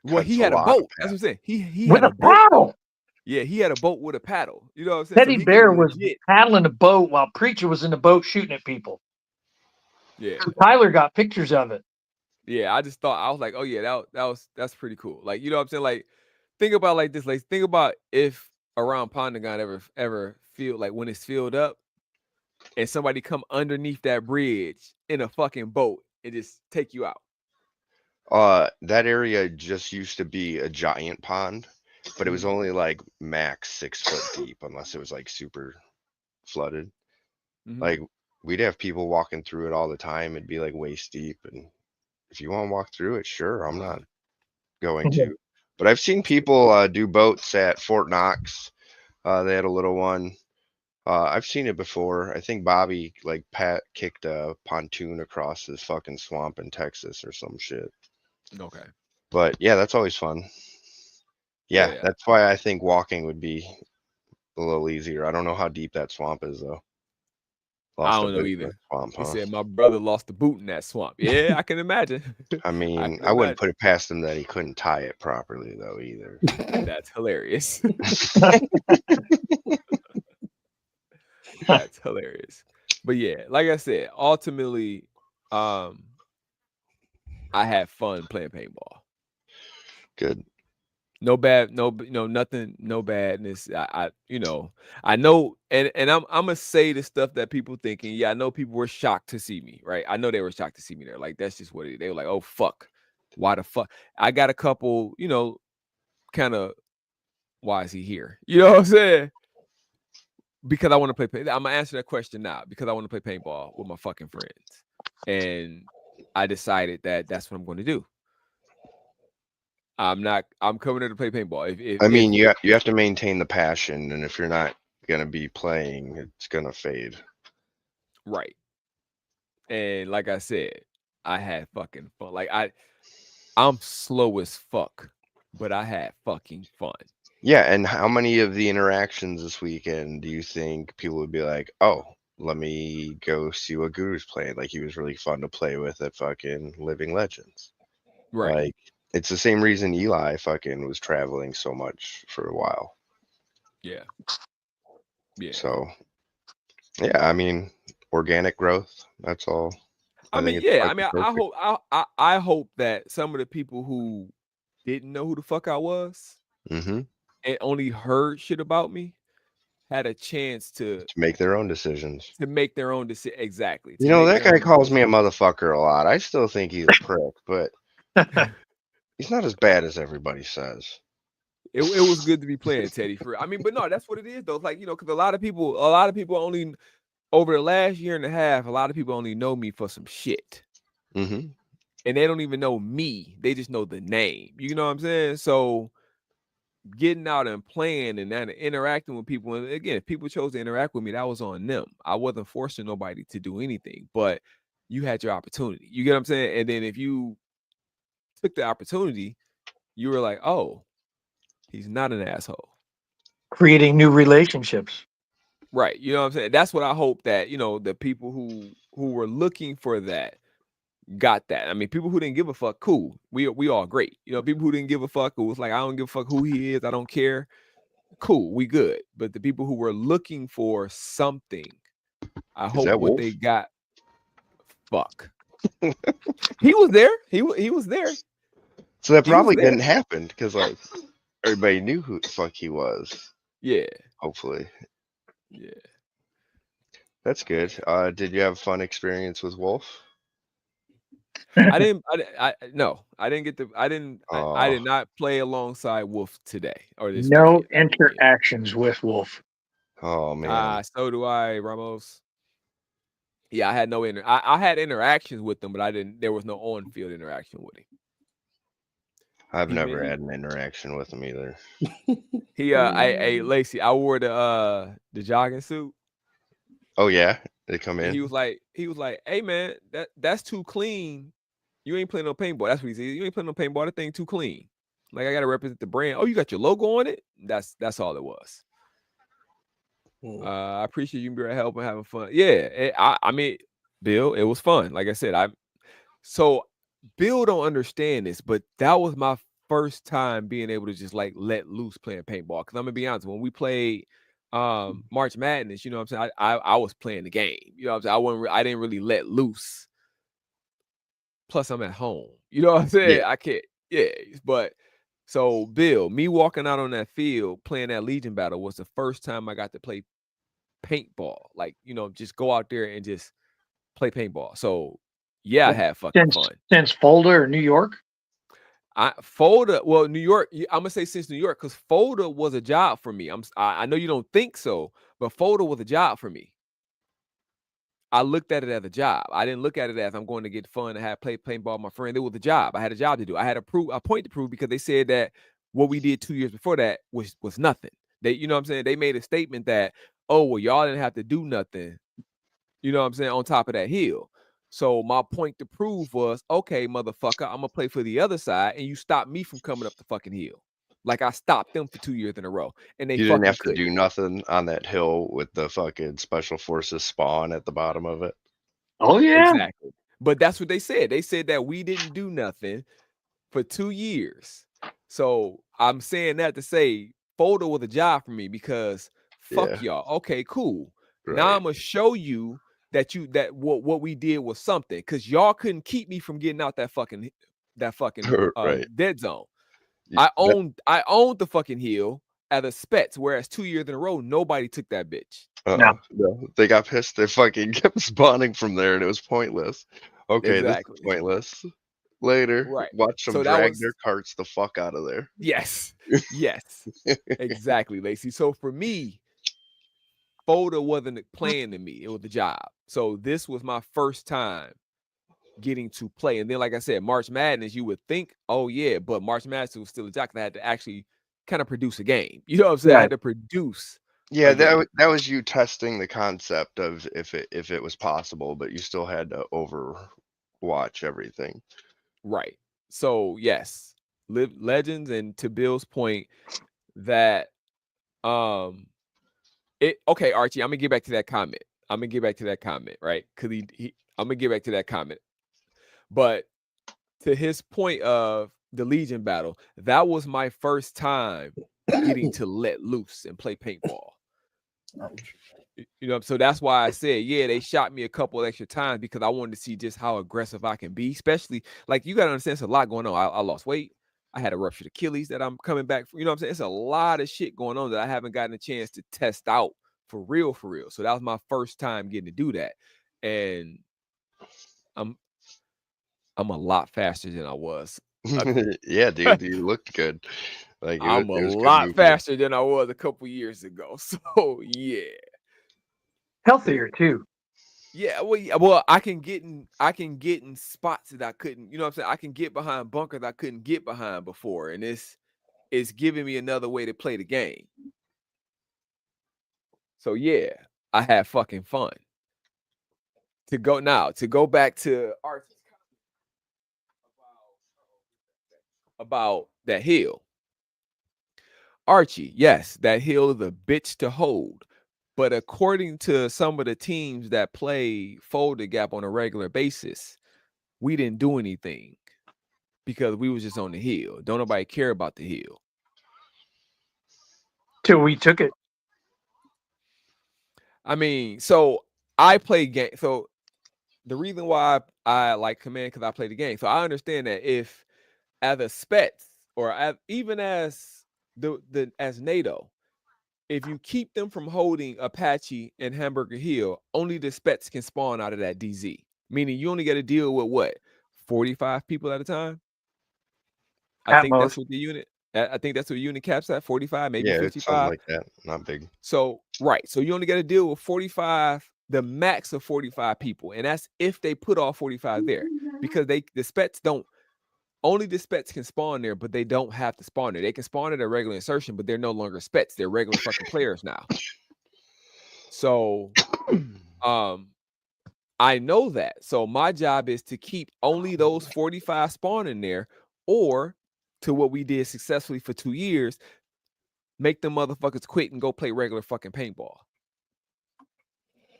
well, he had a boat. That's what I'm saying. He with had a paddle. Yeah, he had a boat with a paddle. You know what I'm saying? Teddy Bear was paddling a boat while Preacher was in the boat shooting at people. Yeah. So Tyler got pictures of it. Yeah, I just thought, I was like, oh yeah, that's pretty cool. Like, you know what I'm saying? Like, think about like this. Like, think about if around Pontagon ever feel like when it's filled up and somebody come underneath that bridge in a fucking boat and just take you out. That area just used to be a giant pond, but it was only like max 6 foot deep unless it was like super flooded. Like we'd have people walking through it all the time. It'd be like waist deep, and if you want to walk through it, sure, I'm not going to. But I've seen people do boats at Fort Knox. They had a little one. I've seen it before. I think Bobby like Pat kicked a pontoon across this fucking swamp in Texas or some shit. Okay. But yeah, that's always fun. Yeah, that's why I think walking would be a little easier. I don't know how deep that swamp is though. I don't know either. Swamp, He huh? said my brother lost a boot in that swamp. Yeah, I can imagine. I mean, can I wouldn't put imagine. it past him that he couldn't tie it properly though either. That's hilarious. That's hilarious. But yeah, like I said, ultimately, I had fun playing paintball. Good. No bad, nothing, no badness. I know, and I'm gonna say the stuff that people thinking. Yeah, I know people were shocked to see me, right? I know they were shocked to see me there. Like that's just what it is. They were like, "Oh fuck, why the fuck?" I got a couple, kind of, why is he here? You know what I'm saying? Because I want to play. I'm gonna answer that question now because I want to play paintball with my fucking friends, and I decided that that's what I'm going to do. I'm coming here to play paintball. I mean, you have to maintain the passion, and if you're not gonna be playing, it's gonna fade. Right. And like I said, I had fucking fun. Like I'm slow as fuck, but I had fucking fun. Yeah, and how many of the interactions this weekend do you think people would be like, "Oh, let me go see what Guru's playing"? Like he was really fun to play with at fucking Living Legends. Right. Like it's the same reason Eli fucking was traveling so much for a while. Yeah. Yeah. So yeah, I mean, organic growth. That's all. I mean, yeah. I mean, I hope that some of the people who didn't know who the fuck I was and only heard shit about me had a chance to make their own decisions. make their own decision. Exactly. You know, that guy calls me a motherfucker a lot. I still think he's a prick, but he's not as bad as everybody says. It was good to be playing Teddy for. I mean, but no, that's what it is though. It's like, because a lot of people only over the last year and a half, a lot of people only know me for some shit. And they don't even know me. They just know the name. You know what I'm saying? So getting out and playing and then interacting with people. And again, if people chose to interact with me, that was on them. I wasn't forcing nobody to do anything, but you had your opportunity. You get what I'm saying? And then if you took the opportunity, you were like, oh, he's not an asshole. Creating new relationships. Right. You know what I'm saying? That's what I hope that, the people who were looking for that got that. I mean, people who didn't give a fuck, cool. We all great. People who didn't give a fuck, who was like, I don't give a fuck who he is, I don't care. Cool, we good. But the people who were looking for something, I hope what Wolf? they got. Fuck. He was there. He was there. So that probably didn't happen because like everybody knew who the fuck he was. Yeah. Hopefully. Yeah. That's good. Did you have a fun experience with Wolf? I did not play alongside Wolf today or this No weekend. interactions with Wolf. Oh man. So do I, Ramos. Yeah, I had no I had interactions with him, but there was no on-field interaction with him. I've never had an interaction with him either. Lacey, I wore the jogging suit. Oh yeah, they come in. He was like, hey man, that's too clean. You ain't playing no paintball. That's what he said. You ain't playing no paintball. That thing too clean. Like I gotta represent the brand. Oh, you got your logo on it? That's all it was. I appreciate you being helping, having fun. Yeah, I mean, Bill, it was fun. Like I said, so Bill don't understand this, but that was my first time being able to just like let loose playing paintball. Because I'm gonna be honest, when we played March Madness, you know what I'm saying? I was playing the game. You know what I'm saying? I didn't really let loose. Plus, I'm at home. You know what I'm saying? Yeah. I can't. Yeah, but so Bill, me walking out on that field playing that Legion battle was the first time I got to play paintball. Like, just go out there and just play paintball. So yeah, I had fucking fun. Since Fulda or New York? Well, New York, I'm gonna say since New York, because Fulda was a job for me. I know you don't think so, but Fulda was a job for me. I looked at it as a job. I didn't look at it as I'm going to get fun and have playing ball with my friend. It was a job. I had a job to do. I had a point to prove because they said that what we did 2 years before that was nothing. They, you know what I'm saying? They made a statement that, oh, well, y'all didn't have to do nothing. You know what I'm saying? On top of that hill. So my point to prove was, okay, motherfucker, I'm gonna play for the other side, and you stop me from coming up the fucking hill. Like I stopped them for 2 years in a row, and they You didn't fucking have to couldn't. do nothing on that hill with the fucking special forces spawn at the bottom of it. Oh yeah. Exactly. But that's what they said. They said that we didn't do nothing for 2 years. So I'm saying that to say photo was a job for me because fuck Yeah. y'all. Okay, cool. Now Right. I'm gonna show you that what we did was something because y'all couldn't keep me from getting out that fucking Right. dead zone. Y- that- I owned the fucking hill at a Spets, whereas 2 years in a row nobody took that bitch. No, they got pissed. They fucking kept spawning from there, and it was pointless. Okay, this is Exactly. pointless. Later, Right. watch them So that drag was their carts the fuck out of there. yes. Yes. Exactly, Lacey. So for me, Folder wasn't playing to me. It was the job. So this was my first time getting to play. And then, like I said, March Madness, you would think, oh yeah, but March Madness was still a job. I had to actually kind of produce a game. You know what I'm saying? I had to produce Yeah, a game. that was you testing the concept of if it was possible, but you still had to overwatch everything. Right. So yes, Live Legends, and to Bill's point, that it okay, Archie, I'm gonna get back to that comment. Right? Because I'm gonna get back to that comment. But to his point of the Legion battle, that was my first time getting to let loose and play paintball. You know, so that's why I said, yeah, they shot me a couple extra times because I wanted to see just how aggressive I can be. Especially, like, you got to understand, there's a lot going on. I lost weight. I had a ruptured Achilles that I'm coming back from. You know what I'm saying? It's a lot of shit going on that I haven't gotten a chance to test out for real. So that was my first time getting to do that. And I'm a lot faster than I was. Yeah, dude, you looked good. Like I'm a it was good lot movement. faster than I was a couple years ago. So yeah. Healthier too. Yeah, well, I can get in spots that I couldn't, you know what I'm saying? I can get behind bunkers I couldn't get behind before. And it's giving me another way to play the game. So yeah, I had fucking fun. To go back to Archie's about that hill. Archie, yes, that hill is a bitch to hold. But according to some of the teams that play Folder Gap on a regular basis, we didn't do anything because we was just on the hill. Don't nobody care about the hill. Till we took it. I mean, so I play game. So the reason why I like Command, because I play the game. So I understand that if as a Spets or even as as NATO, if you keep them from holding Apache and Hamburger Hill, only the Spets can spawn out of that DZ. Meaning you only got to deal with what, 45 people at a time? I think that's what the unit. I think that's what unit caps at, 45, maybe Yeah, it's something 55. like that. Not big. So right, so you only got to deal with 45, the max of 45 people, and that's if they put all 45 there, because the Spets don't. Only the Spets can spawn there, but they don't have to spawn there. They can spawn at a regular insertion, but they're no longer Spets. They're regular fucking players now. So, I know that. So my job is to keep only those 45 spawning there, or to what we did successfully for 2 years, make them motherfuckers quit and go play regular fucking paintball.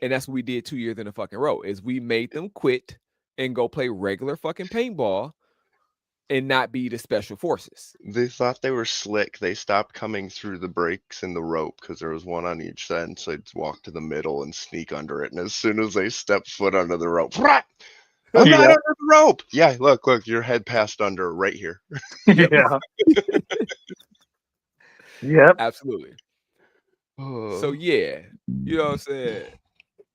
And that's what we did 2 years in a fucking row, is we made them quit and go play regular fucking paintball and not be the special forces. They thought they were slick. They stopped coming through the breaks in the rope because there was one on each side. So they'd walk to the middle and sneak under it. And as soon as they stepped foot under the rope, I'm not under the rope. Yeah, look, your head passed under right here. Yeah. Yep. Absolutely. So yeah, you know what I'm saying?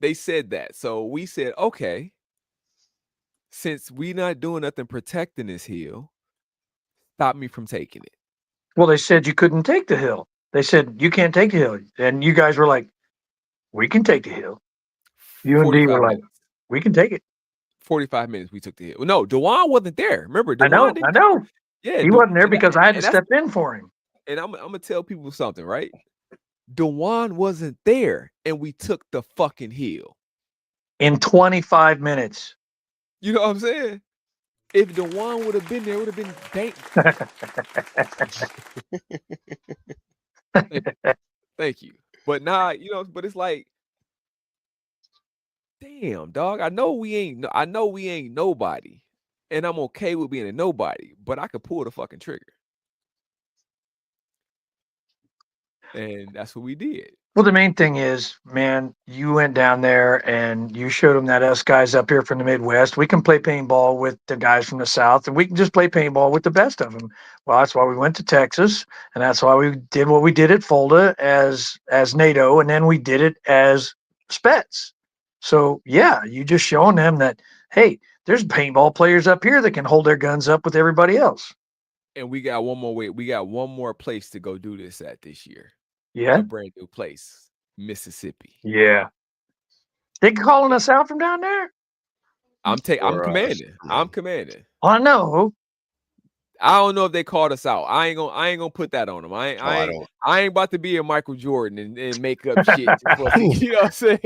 They said that. So we said, okay, since we not doing nothing protecting this hill, stop me from taking it. Well, they said you couldn't take the hill. They said you can't take the hill. And you guys were like, we can take the hill. You and D 45 were like, minutes. we can take it. 45 minutes we took the hill. No, Dewan wasn't there. Remember, I Dewan know. Yeah, He wasn't there see that- because I had to and that's- step in for him. And I'm gonna tell people something, right? Dewan wasn't there, and we took the fucking hill. In 25 minutes. You know what I'm saying? If Dewan would have been there, it would have been dank. Thank you. But nah, but it's like, damn, dog. I know we ain't nobody. And I'm okay with being a nobody, but I could pull the fucking trigger. And that's what we did. Well, the main thing is, man, you went down there and you showed them that us guys up here from the Midwest, we can play paintball with the guys from the South, and we can just play paintball with the best of them. Well, that's why we went to Texas, and that's why we did what we did at Fulda as NATO, and then we did it as Spets. So yeah, you just showing them that, hey, there's paintball players up here that can hold their guns up with everybody else. And we got one more way. We got one more place to go do this at this year. Yeah. A brand new place, Mississippi. Yeah. They calling us out from down there? I'm commanding. I'm commanding. I know. I don't know if they called us out. I ain't gonna put that on them. I ain't about to be a Michael Jordan and make up shit. You know what I'm saying?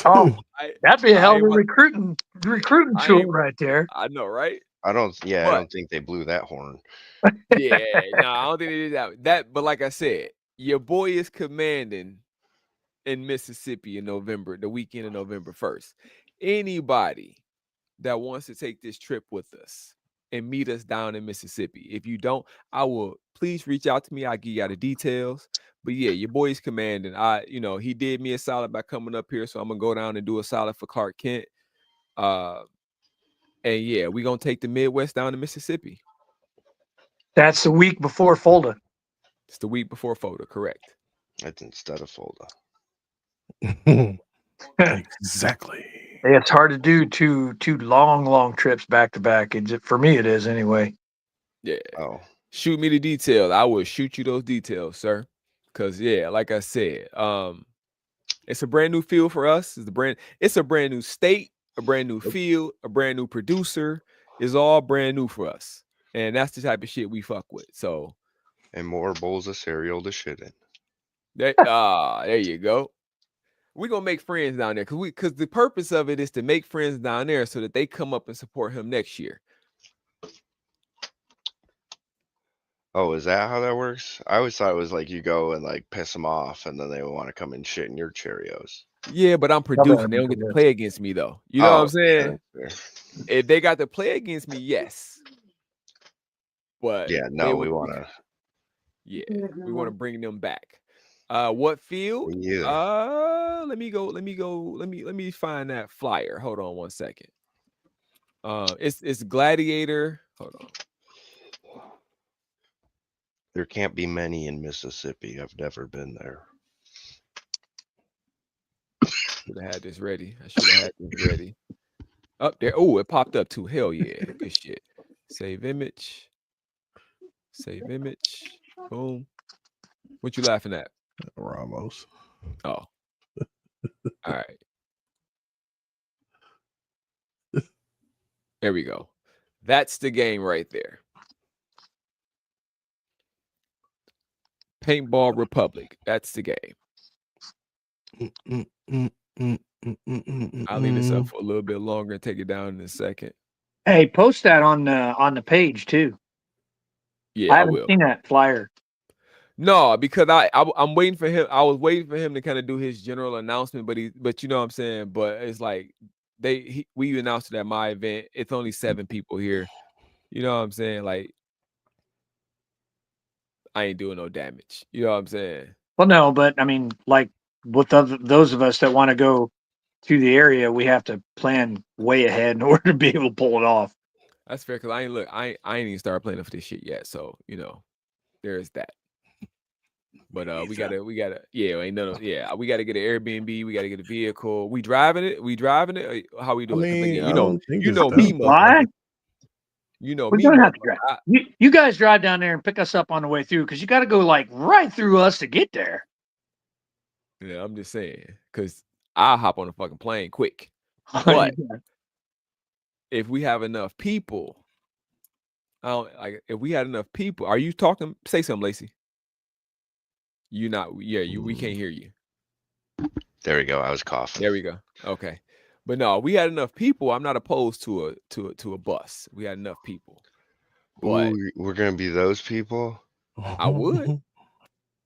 Oh, that'd be a hell of a recruiting tool right there. I know, right? I don't think they blew that horn. Yeah, no, I don't think they did that. But like I said, your boy is commanding in Mississippi in November, the weekend of November 1st. Anybody that wants to take this trip with us and meet us down in Mississippi. If you don't, I will please reach out to me. I'll give you the details. But yeah, your boy's commanding. He did me a solid by coming up here. So I'm gonna go down and do a solid for Clark Kent. And yeah, we're gonna take the Midwest down to Mississippi. That's the week before Fulda. It's the week before Fulda, correct. That's instead of Fulda. Exactly. It's hard to do two long trips back to back. For me, it is anyway. Yeah. Oh. Shoot me the details. I will shoot you those details, sir. Cause yeah, like I said, it's a brand new field for us. It's a brand new state, a brand new field, a brand new producer. It's all brand new for us. And that's the type of shit we fuck with. So, and more bowls of cereal to shit in. There you go. We're gonna make friends down there because the purpose of it is to make friends down there so that they come up and support him next year. Oh, is that how that works? I always thought it was like you go and like piss them off, and then they want to come and shit in your Cheerios. Yeah, but I'm producing. They don't get to play against me though. You know what I'm saying? If they got to play against me, yes. But yeah, no, we want to. Yeah, we want to bring them back. What field? Yeah. Let me find that flyer. Hold on one second. It's Gladiator. Hold on. There can't be many in Mississippi. I've never been there. Should have had this ready. I should have had this ready. Up there. Oh, it popped up too. Hell yeah. Good shit. Save image. Save image. Boom. What you laughing at? Ramos. Oh. All right. There we go. That's the game right there. Paintball Republic. That's the game. I'll leave this up for a little bit longer and take it down in a second. Hey, post that on the page too. Yeah, I haven't seen that flyer. No, because I'm waiting for him. I was waiting for him to kind of do his general announcement, but you know what I'm saying. But it's like we announced it at my event. It's only 7 people here. You know what I'm saying? Like I ain't doing no damage. You know what I'm saying? Well, no, but I mean, like with those of us that want to go to the area, we have to plan way ahead in order to be able to pull it off. That's fair because I ain't even started planning for this shit yet. So there's that. But we gotta we gotta get an Airbnb, we gotta get a vehicle. We driving it. How we doing? You know me, why? You know we me. Don't have to drive. You guys drive down there and pick us up on the way through because you got to go like right through us to get there. Yeah, I'm just saying because I'll hop on the fucking plane quick. Oh, But yeah. if we have enough people, if we had enough people, are you talking? Say something, Lacey. You not? Yeah, we can't hear you. There we go. I was coughing. There we go. Okay, but no, we had enough people. I'm not opposed to a bus. We had enough people, but Ooh, we're gonna be those people. I would.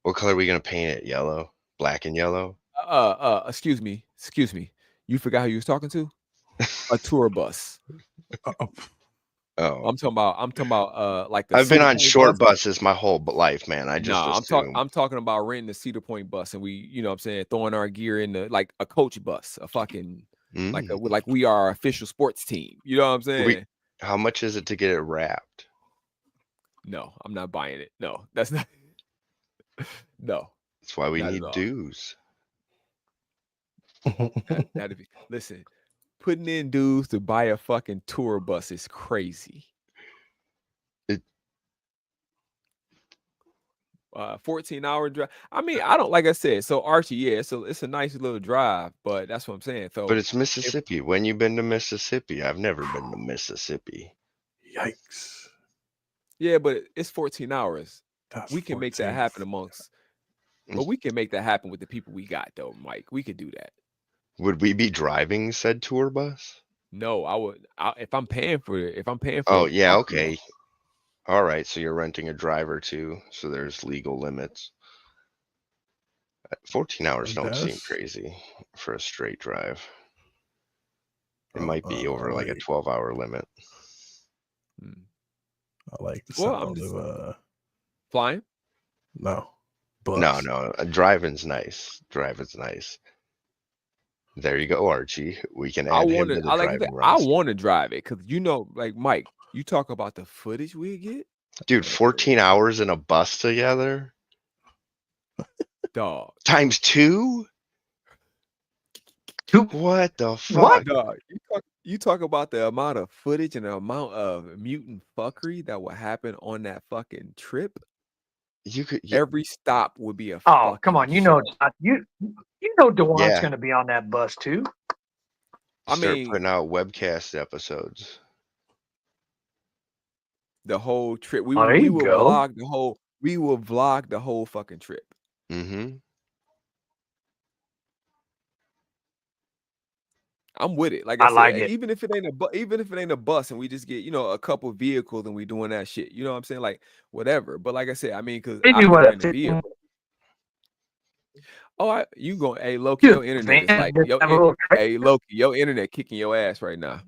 What color are we gonna paint it? Yellow, black, and yellow. Excuse me. You forgot who you was talking to? A tour bus. Oh, I'm talking about like the I've been Cedar on Point short bus. buses my whole life, man. I just assumed. I'm talking about renting the Cedar Point bus, and we, you know what I'm saying, throwing our gear in the like a coach bus, a fucking like we are our official sports team. You know what I'm saying? How much is it to get it wrapped? No, I'm not buying it. No, that's not. No, That's why we not at need all. dues. That'd be, listen, putting in dues to buy a fucking tour bus is crazy. 14-hour drive. I mean, I don't, like I said. So Archie, yeah, it's a nice little drive, but that's what I'm saying. So, But it's Mississippi. When you been to Mississippi? I've never been to Mississippi. Yikes. Yeah, but it's 14 hours. That's We can make that 14. happen but we can make that happen with the people we got, though, Mike. We could do that. Would we be driving said tour bus? No, I would. If I'm paying for it, Oh, yeah, okay. All right, so you're renting a driver too, so there's legal limits. 14 hours don't seem crazy for a straight drive. It might be over like a 12-hour limit. I like the Well, sound of flying. No, bus. No. Driving's nice. Driving's nice. There you go, Archie. We can add him to the driving roster. I want to drive it because, you know, like Mike, you talk about the footage we get. Dude, 14 hours in a bus together? Dog. Times 2? What the fuck? What? Dog, you talk about the amount of footage and the amount of mutant fuckery that would happen on that fucking trip. Every stop would be a come on, you know DeWant's gonna be on that bus too. Start putting out webcast episodes. The whole trip. We There you will go. vlog the whole fucking trip. Mm-hmm. I'm with it. Like I I like said, it. even if it ain't a bus and we just get, you know, a couple vehicles and we doing that shit. You know what I'm saying? Like whatever. But like I said, I mean, because I can rent a vehicle. Oh, you going? Hey, Loki, your internet is like hey, Loki, your internet kicking your ass right now.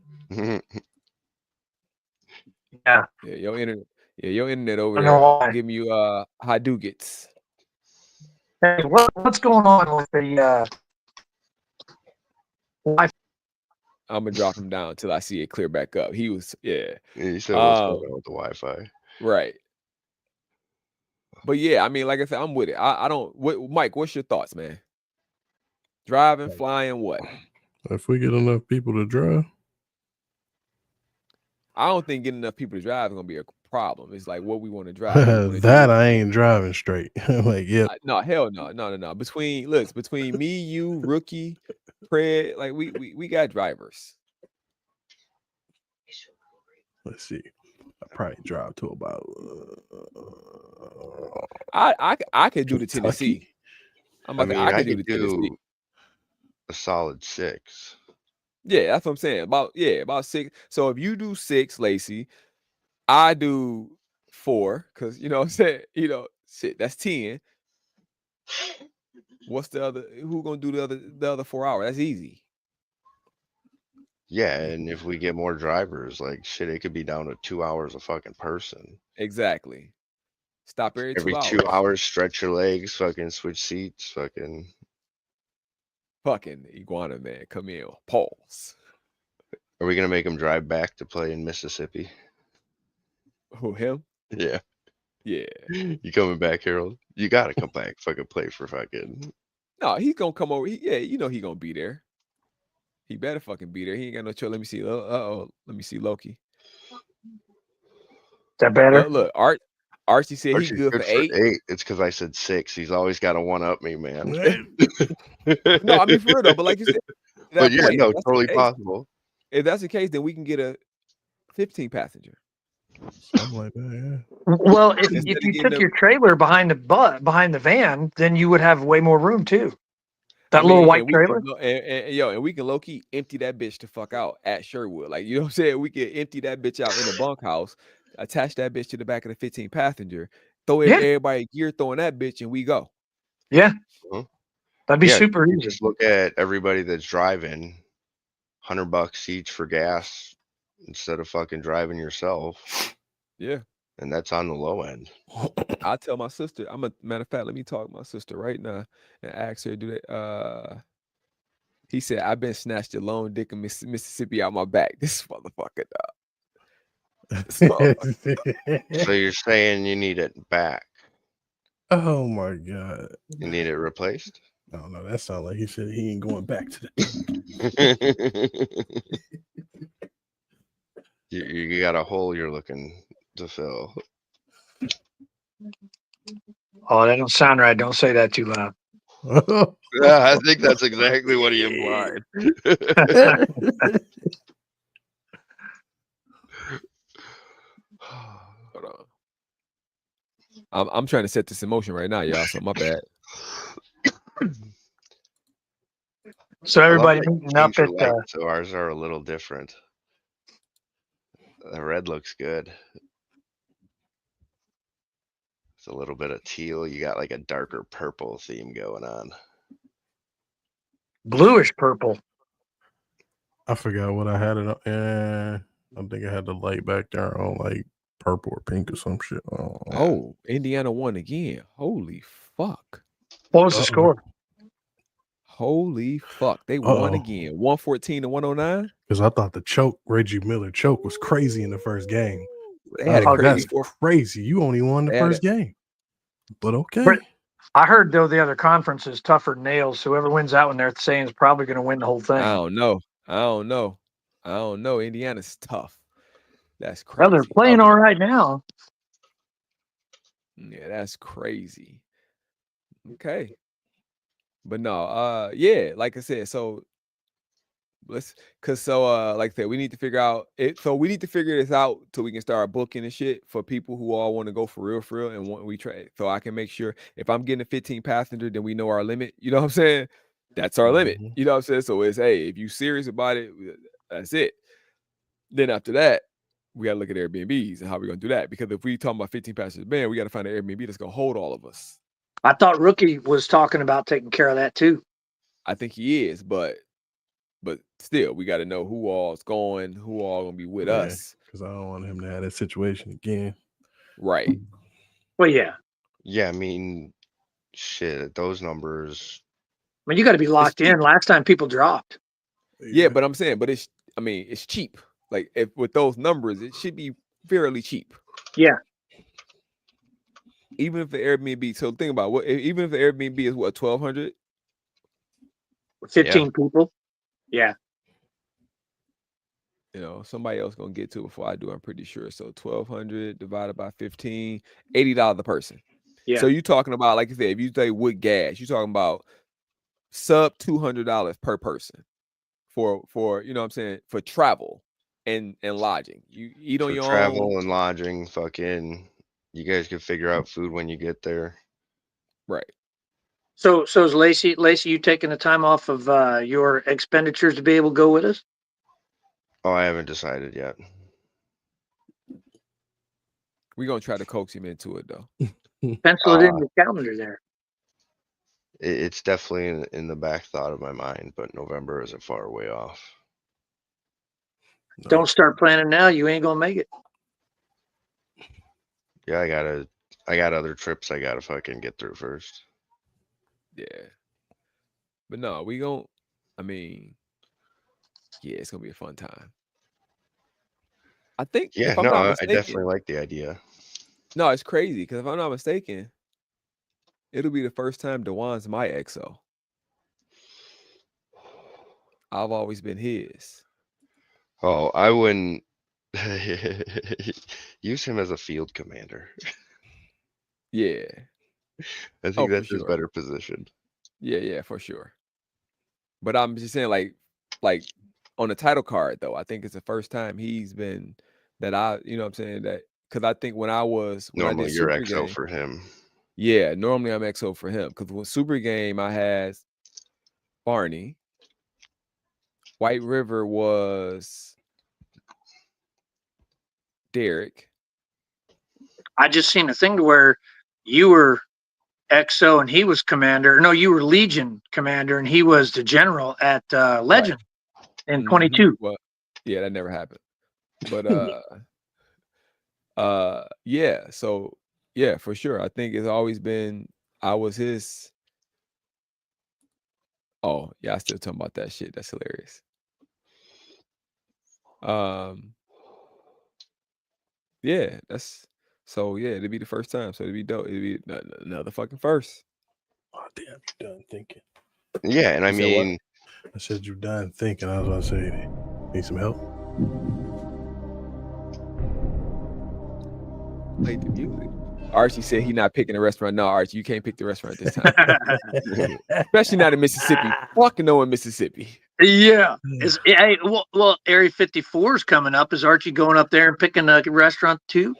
Yeah, your internet over there giving you Hadoukets. Hey, what's going on with the Wi-Fi? I'm gonna drop him down until I see it clear back up. He was, yeah. He said what's going on with the Wi-Fi. Right. But yeah, I mean, like I said, I'm with it. I don't. Mike, what's your thoughts, man? Driving, flying, what? If we get enough people to drive, I don't think getting enough people to drive is gonna be a problem. It's like what we want to drive. that I ain't driving straight. Like, yeah. No, hell no. Between me, you, Rookie, Pred, like we got drivers. Let's see. I probably drive to about. I could do the Tennessee. I could do the Tennessee. A solid 6. Yeah, that's what I'm saying. About 6. So if you do 6, Lacey, I do 4, because you know what I'm saying, you know, shit, that's 10. What's the other? Who gonna do the other 4 hours? That's easy. Yeah, and if we get more drivers, like shit, it could be down to 2 hours a fucking person. Exactly. Stop every 2 hours. 2 hours, stretch your legs, fucking switch seats, fucking iguana man, come in. Pause. Are we gonna make him drive back to play in Mississippi? Who, him? Yeah. Yeah. You coming back, Harold? You gotta come back, fucking play for fucking. No, he's gonna come over. You know he gonna be there. He better fucking be there. He ain't got no choice. Let me see. Let me see Loki. Is that better? Look, Art. Archie said he Archie's good for 8. 8. It's because I said 6. He's always got to one up me, man. No, I mean for real though. But like you said, to that But yeah, point, no, if that's totally the case, possible. if that's the case, then we can get a 15 passenger. Something like that, Well, if Instead of you getting took your trailer behind the van, then you would have way more room too. That little white and we trailer. can and we can low key empty that bitch to fuck out at Sherwood. Like, you know what I'm saying? We can empty that bitch out in the bunkhouse, attach that bitch to the back of the 15 passenger, throw Yeah. everybody gear, throwing that bitch, and we go. Yeah. Mhm. That'd be Yeah, super you easy. just look at everybody that's driving, $100 each for gas instead of fucking driving yourself, Yeah. and that's on the low end. I'll tell my sister. Matter of fact, let me talk to my sister right now and ask her, do they he said, I've been snatched a lone dick in Mississippi out my back. This motherfucker, dog. This motherfucker. So you're saying you need it back? Oh my god! You need it replaced? I don't know. That sounds like he said he ain't going back to the. You got a hole you're looking to fill. Oh, that don't sound right. Don't say that too loud. Yeah, I think that's exactly what he implied. Hold on. I'm trying to set this in motion right now, y'all. So my bad. So everybody meeting up Change your at lights, so ours are a little different. The red looks good. It's a little bit of teal. You got like a darker purple theme going on. bluish purple. I forgot what I had it on. I think I had the light back there on like purple or pink or some shit. Oh, Indiana won again. Holy fuck. What was the score? Holy fuck. They won again. 114 to 109. Because I thought the choke, Reggie Miller choke, was crazy in the first game. They had a crazy That's crazy. You only won the first game. But okay. But I heard though the other conference is tougher than nails. So whoever wins that one, they're saying is probably going to win the whole thing. I don't know. Indiana's tough. That's crazy. Well, they're playing all right now. Yeah, that's crazy. Okay. But no, yeah, like I said, so like I said, we need to figure out it. So we need to figure this out so we can start booking and shit for people who all want to go for real, and want we try. So I can make sure if I'm getting a 15 passenger, then we know our limit. You know what I'm saying? That's our limit. You know what I'm saying? So it's, hey, if you serious about it, that's it. Then after that, we gotta look at Airbnbs and how we're gonna do that. Because if we talking about 15 passengers, man, we gotta find an Airbnb that's gonna hold all of us. I thought Rookie was talking about taking care of that too. I think he is, but still, we got to know who all's going, who all gonna be with us. Because I don't want him to have that situation again. Right. Well, yeah. Yeah, I mean, shit, those numbers. I mean, you got to be locked in. Last time people dropped. Yeah, but I'm saying, but it's cheap. Like with those numbers, it should be fairly cheap. Yeah. Even if the Airbnb, so think about even if the Airbnb is what, 1,200? 15 people. Yeah. You know, somebody else gonna get to it before I do, I'm pretty sure. So 1,200 divided by 15, $80 a person. Yeah. So you talking about, like I said, if you say with gas, you're talking about sub $200 per person for you know what I'm saying, for travel and lodging. You eat on your own. Travel and lodging, fucking, you guys can figure out food when you get there. Right. So is Lacey, you taking the time off of your expenditures to be able to go with us? Oh, I haven't decided yet. We're gonna try to coax him into it though. Pencil it in your calendar there. It's definitely in the back thought of my mind, but November isn't far away off. No. Don't start planning now. You ain't gonna make it. Yeah, I got other trips I gotta fucking get through first. Yeah. But no, yeah, it's gonna be a fun time. I think. Yeah, if I'm not mistaken, I definitely like the idea. No, it's crazy because if I'm not mistaken, it'll be the first time DeJuan's my XO. I've always been his. Oh, I wouldn't use him as a field commander. Yeah. I think for that's his sure. better position. Yeah, for sure. But I'm just saying, like on the title card though, I think it's the first time he's been that you know what I'm saying, that because I think when I Normally did you're Super XO Game, for him. yeah, normally I'm XO for him because with Super Game I had Barney. White River was Derek. I just seen a thing to where you were XO and he was commander. No, you were Legion commander and he was the general at Legend in 22. Well, yeah, that never happened. But yeah, so yeah, for sure. I think it's always been I was his. Oh, yeah, I still talking about that shit. That's hilarious. Yeah, it'd be the first time. So it'd be dope. It'd be another fucking first. Oh, damn, you done thinking. Yeah, and I You said what? mean, I said you done thinking. I was about to say, need some help? Play the music. Archie said he not picking a restaurant. No, Archie, you can't pick the restaurant this time. Especially not in Mississippi. Fucking no in Mississippi. Yeah. Hey, well, Area 54 is coming up. Is Archie going up there and picking a restaurant too?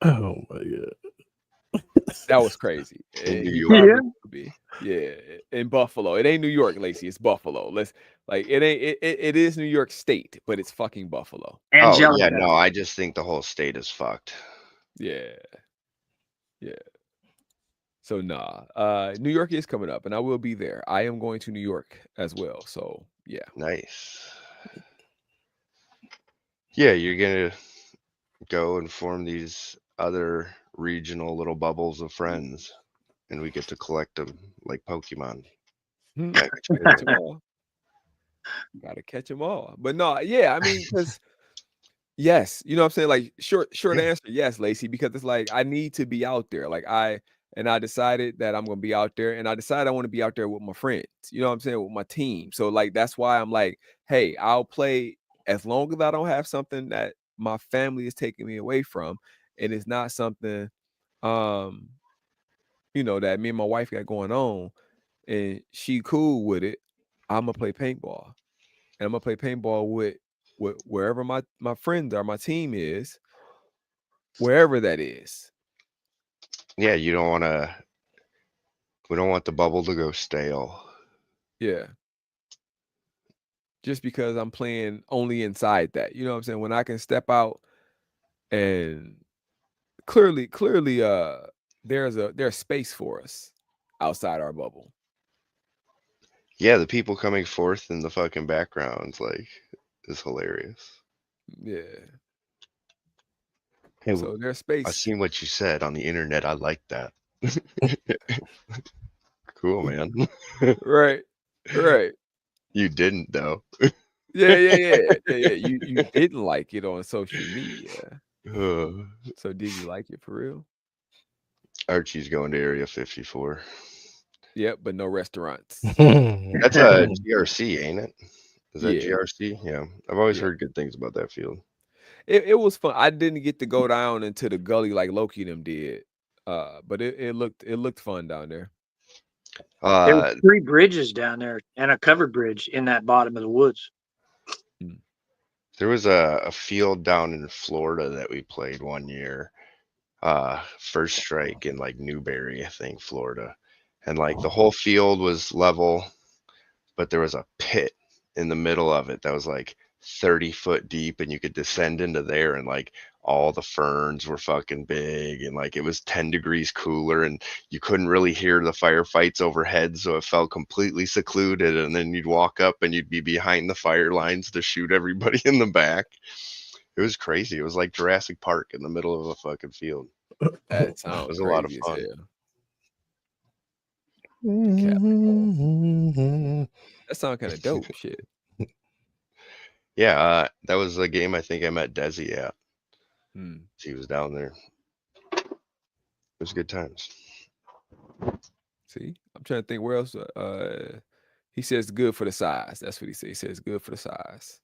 Oh my god. That was crazy. In New He York. probably would be. Yeah, in Buffalo. It ain't New York, Lacey. It's Buffalo. It is New York State, but it's fucking Buffalo. Oh yeah, Angelica. no, I just think the whole state is fucked. Yeah. So nah. New York is coming up, and I will be there. I am going to New York as well. So yeah. Nice. Yeah, you're gonna go and form these other regional little bubbles of friends, and we get to collect them like Pokemon. Gotta catch 'em all. Gotta catch them all. But no, yeah, I mean, because yes, you know what I'm saying? Like short Yeah. answer, yes, Lacey, because it's like I need to be out there. I decided that I'm gonna be out there, and I decided I want to be out there with my friends, you know what I'm saying, with my team. So like that's why I'm like, hey, I'll play as long as I don't have something that my family is taking me away from, and it's not something that me and my wife got going on, and she cool with it. I'm gonna play paintball. And I'm gonna play paintball with wherever my friends are, my team is, wherever that is. Yeah, we don't want the bubble to go stale. Yeah. Just because I'm playing only inside that. You know what I'm saying? When I can step out and clearly there's space for us outside our bubble. Yeah, the people coming forth in the fucking backgrounds, like, is hilarious. Yeah. Hey, So there's I space. seen what you said on the internet. I like that. Cool, man. Right. You didn't though. Yeah. You didn't like it on social media. So did you like it for real? Archie's going to Area 54. Yep, but no restaurants. That's a GRC, ain't it? Is that Yeah. GRC? Yeah. I've always Yeah. heard good things about that field. It was fun. I didn't get to go down into the gully like Loki and them did. But it looked fun down there. There were 3 bridges down there and a covered bridge in that bottom of the woods. There was a field down in Florida that we played one year. First Strike in like Newberry, I think, Florida. And like the whole field was level, but there was a pit in the middle of it that was like 30-foot deep, and you could descend into there, and like all the ferns were fucking big, and like it was 10 degrees cooler, and you couldn't really hear the firefights overhead, so it felt completely secluded. And then you'd walk up and you'd be behind the fire lines to shoot everybody in the back. It was crazy. It was like Jurassic Park in the middle of a fucking field. That sounds It was a lot of crazy fun. as hell. That sounds kind of dope shit. Yeah, that was a game I think I met Desi at. He was down there. It was good times. See, I'm trying to think where else. He says good for the size. That's what he says. He says good for the size.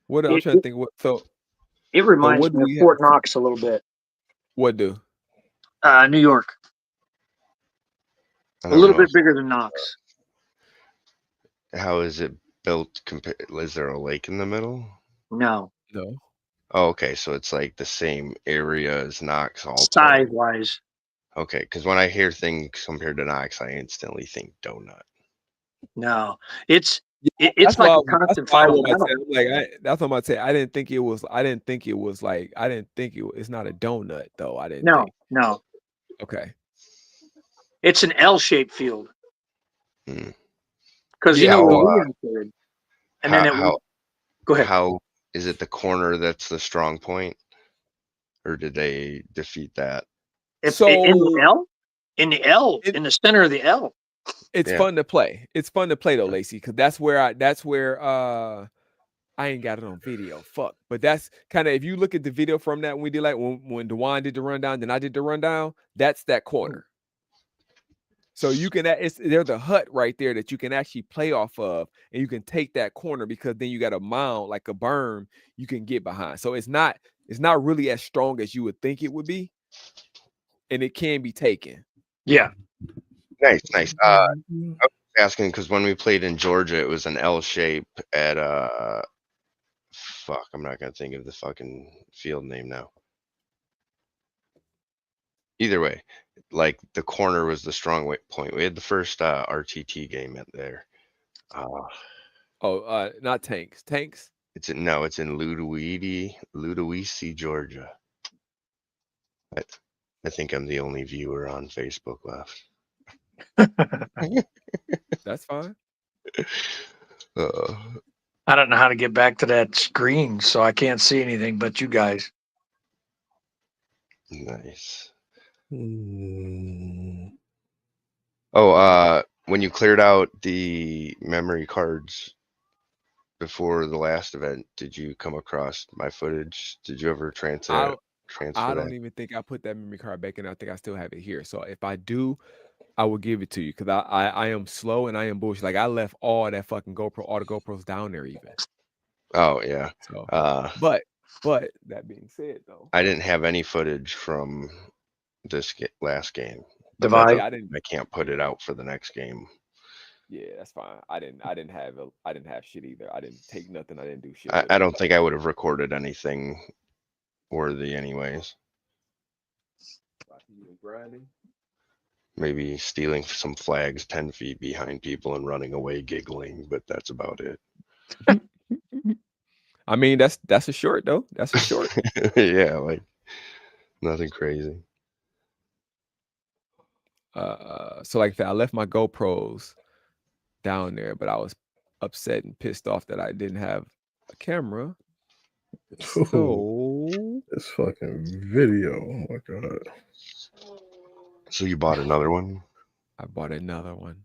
What I'm trying to think. What so? It reminds what do me we of Fort have? Knox a little bit. What do? New York. I A don't little know bit bigger than Knox. how is it built. Is there a lake in the middle? No, No. Oh, okay, so it's like the same area as Knox all size told. wise. Okay, because when I hear things compared to Knox, I instantly think donut. No, it's Yeah, it's like a that's constant why I final want to battle. say. I'm like, that's what I'm about to say. I didn't think it was. I didn't think it was like. I didn't think it's not a donut though. I didn't think. No, Okay. it's an L-shaped field Hmm. because you Yeah. know where How we entered, and then how it would how go ahead. how is it the corner that's the strong point, or did they defeat that? In the So L, it, in the center of the L. it's Yeah. fun to play. It's fun to play though, Lacey, because that's where I ain't got it on video. Fuck. But that's kind of if you look at the video from that when we did like when Dewan did the rundown, then I did the rundown, that's that corner. So you can there's a hut right there that you can actually play off of, and you can take that corner because then you got a mound like a berm you can get behind. So it's not really as strong as you would think it would be, and it can be taken. Yeah, Nice. I was asking because when we played in Georgia, it was an L shape at fuck, I'm not gonna think of the fucking field name now. Either way, like the corner was the strong point. We had the first RTT game at there. Not tanks. Tanks. It's in Ludowici, Georgia. I think I'm the only viewer on Facebook left. That's fine. Uh, I don't know how to get back to that screen, so I can't see anything but you guys. nice. Hmm. Oh, when you cleared out the memory cards before the last event, did you come across my footage? Did you ever transfer I that? don't even think I put that memory card back in. I think I still have it here. So if I do, I will give it to you because I am slow and I am bullshit. Like I left all that fucking GoPro, all the GoPros down there even. Oh yeah. So, Uh, but that being said though, I didn't have any footage from this last game, but Divide. that yeah, I didn't. I can't put it out for the next game. Yeah, that's fine. I didn't have shit either. I didn't take nothing. I didn't do shit. I don't think I would have recorded anything worthy anyways. Maybe stealing some flags 10 feet behind people and running away giggling, but that's about it. I mean, that's a short though. That's a short. Yeah, like nothing crazy. So like that, I left my GoPros down there, but I was upset and pissed off that I didn't have a camera. So This fucking video. Oh my god. So you bought another one? I bought another one.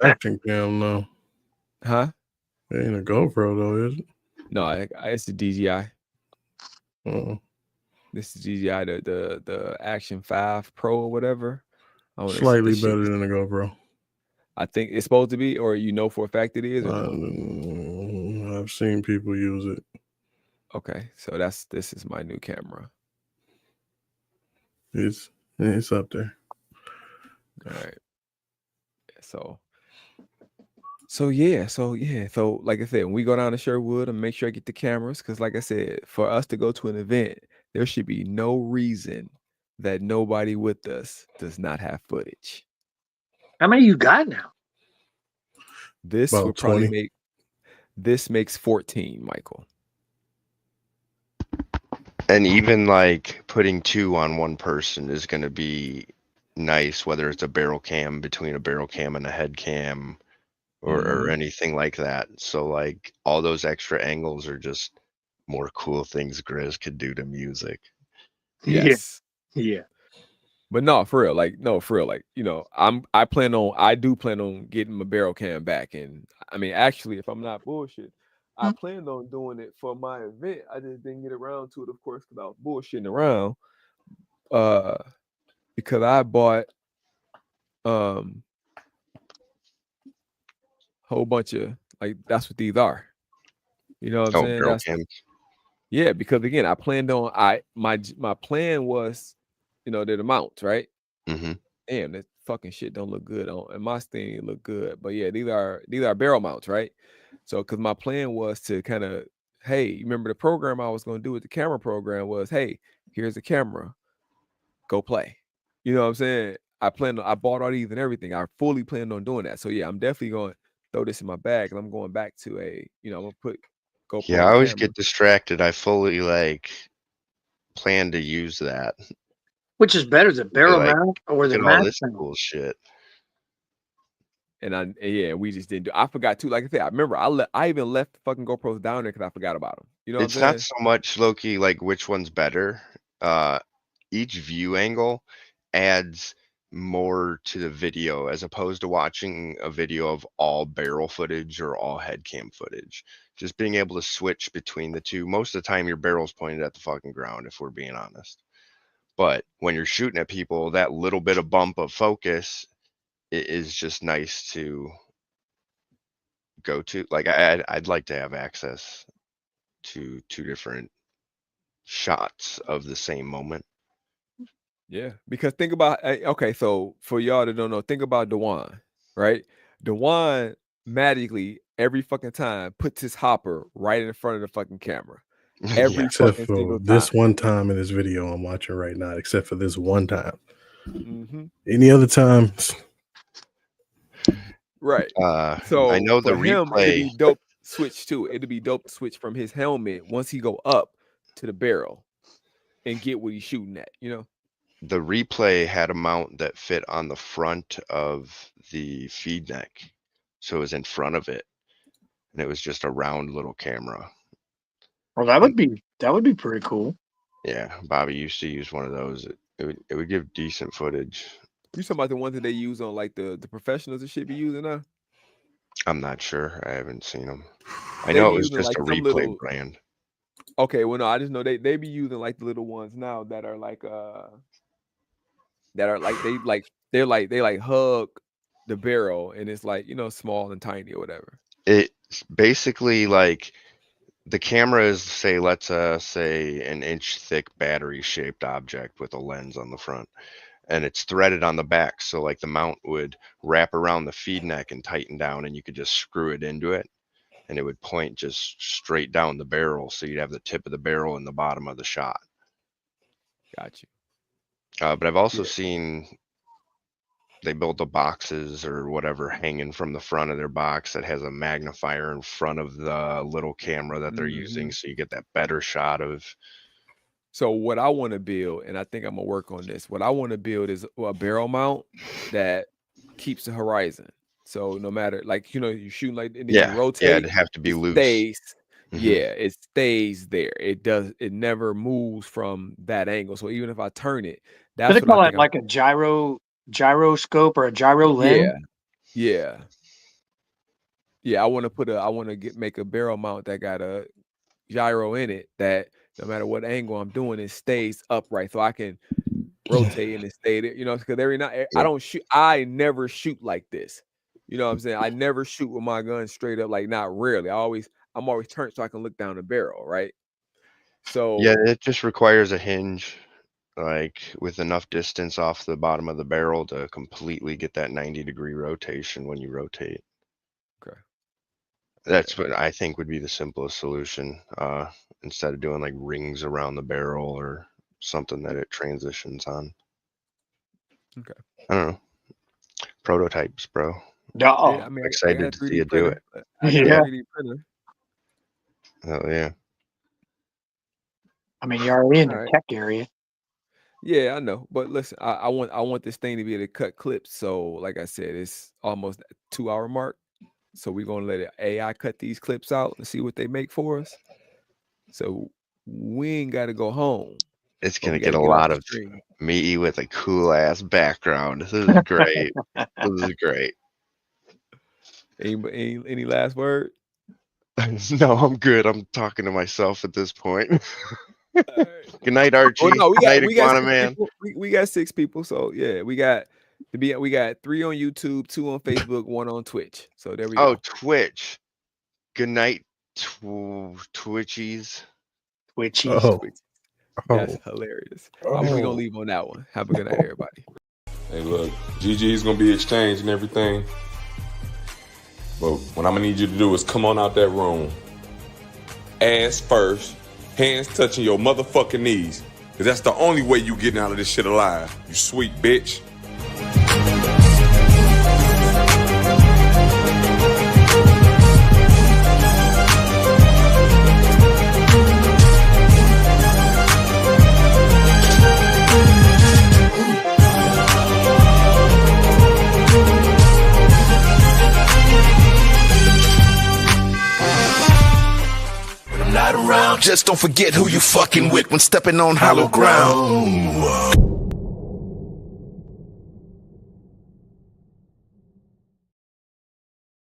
Action cam though. Huh? It ain't a GoPro though, is it? No, it's the DJI. Uh-uh. This is DJI, the Action 5 Pro or whatever. Slightly better than a GoPro. I think it's supposed to be, or for a fact it is. Or no? I've seen people use it. Okay, so this is my new camera. It's up there. All right. So yeah. So like I said, when we go down to Sherwood and make sure I get the cameras, because like I said, for us to go to an event, there should be no reason that nobody with us does not have footage. How many you got now? This About would probably 20. this makes 14, Michael. And even like putting 2 on one person is going to be nice, whether it's a barrel cam between a barrel cam and a head cam or anything like that. So like all those extra angles are just more cool things Grizz could do to music. Yes. Yeah. But no, for real, like I do plan on getting my barrel cam back. And I mean, actually, if I'm not bullshit, I planned on doing it for my event. I just didn't get around to it, of course, because I was bullshitting around. Because I bought whole bunch of like that's what these are. You know what I'm saying? Barrel cam. Yeah, because again, I planned on my plan was they're the mounts, right? Mm-hmm. Damn, that fucking shit don't look good on, and my thing look good. But yeah, these are barrel mounts, right? So, because my plan was to kind of, hey, you remember the program I was going to do with the camera program was, hey, here's the camera, go play. You know what I'm saying? I bought all these and everything. I fully planned on doing that. So yeah, I'm definitely going to throw this in my bag, and I'm going back to I'm gonna put GoPro Yeah, on I the always camera. get distracted. I fully plan to use that. Which is better, the barrel Like, mount or look the at all max this mount? cool shit. And we just didn't do. I forgot too. Like I said, I remember I even left the fucking GoPros down there because I forgot about them. You know what I'm It's not saying? so much, Loki, like which one's better. Each view angle adds more to the video as opposed to watching a video of all barrel footage or all head cam footage. Just being able to switch between the two. Most of the time, your barrel's pointed at the fucking ground, if we're being honest. But when you're shooting at people, that little bit of bump of focus is just nice to go to. Like, I'd like to have access to two different shots of the same moment. Yeah, because think about okay, so for y'all that don't know, think about Dewan, right? Dewan magically every fucking time puts his hopper right in front of the fucking camera. Every Yeah. Except fucking for single this time. one time in this video I'm watching right now, except for this one time. hmm Any other time, Right. I So know the for him, it'd replay. be dope switch too. It'd be dope to switch from his helmet once he go up to the barrel and get what he's shooting at, The replay had a mount that fit on the front of the feed neck, so it was in front of it, and it was just a round little camera. Well, that would be pretty cool. Yeah, Bobby used to use one of those. It would give decent footage. You talking about the ones that they use on like the professionals and shit be using now? I'm not sure. I haven't seen them. I They know be it was using just like a some replay little. brand. Okay, well no, I just know they be using like the little ones now that are like they're like hug the barrel and it's like small and tiny or whatever. It's basically like the camera is, say, let's say an inch thick battery shaped object with a lens on the front, and it's threaded on the back. So like the mount would wrap around the feed neck and tighten down, and you could just screw it into it, and it would point just straight down the barrel. So you'd have the tip of the barrel in the bottom of the shot. Got you. But I've also Yeah. seen they build the boxes or whatever hanging from the front of their box that has a magnifier in front of the little camera that they're using, so you get that better shot of. So what I want to build, and I think I'm gonna work on this. What I want to build is a barrel mount that keeps the horizon. So no matter you shoot like and then you Yeah, rotate, it'd have to be it loose. stays. Mhm. Yeah, it stays there. It never moves from that angle. So even if I turn it, Do that's they what I call think it like a gyroscope or a gyro lens? Yeah. Yeah, I want to make a barrel mount that got a gyro in it that no matter what angle I'm doing, it stays upright so I can rotate and it stay there. Because every night Yep. I never shoot like this. You know what I'm saying? I never shoot with my gun straight up, like not rarely. I'm always turned so I can look down the barrel, right? Yeah, So it just requires a hinge, like with enough distance off the bottom of the barrel to completely get that 90-degree rotation when you rotate. okay. That's what I think would be the simplest solution, instead of doing like rings around the barrel or something that it transitions on. Okay. I don't know. Prototypes, bro. No. Yeah, I mean I got a Excited to see 3D you do printer. it. I got a Yeah. 3D printer. Oh yeah. I mean, you're already in All the right. tech area. Yeah, I know. But listen, I want this thing to be able to cut clips. So like I said, it's almost a 2-hour mark. So we're gonna let AI cut these clips out and see what they make for us. So we ain't gotta go home, It's but gonna we get gotta a get off lot the of stream. me with a cool ass background. This is great. This is great. Any last word? No, I'm good. I'm talking to myself at this point. All right. Good night, Oh Archie. no, Good night, we got Iguana 6 Man. people. We got 6 people. So yeah, we got 3 on YouTube, 2 on Facebook, 1 on Twitch. So there we Oh, go. Twitch. Good night, Twitchies. Twitchies. oh, Twitch. That's hilarious. We're gonna leave on that one. Have a good night, everybody. Hey, look, GG's gonna be exchanged and everything. But what I'm gonna need you to do is come on out that room. Ass first, hands touching your motherfucking knees. Cause that's the only way you getting out of this shit alive, you sweet bitch. Not around, just don't forget who you fucking with when stepping on hollow ground.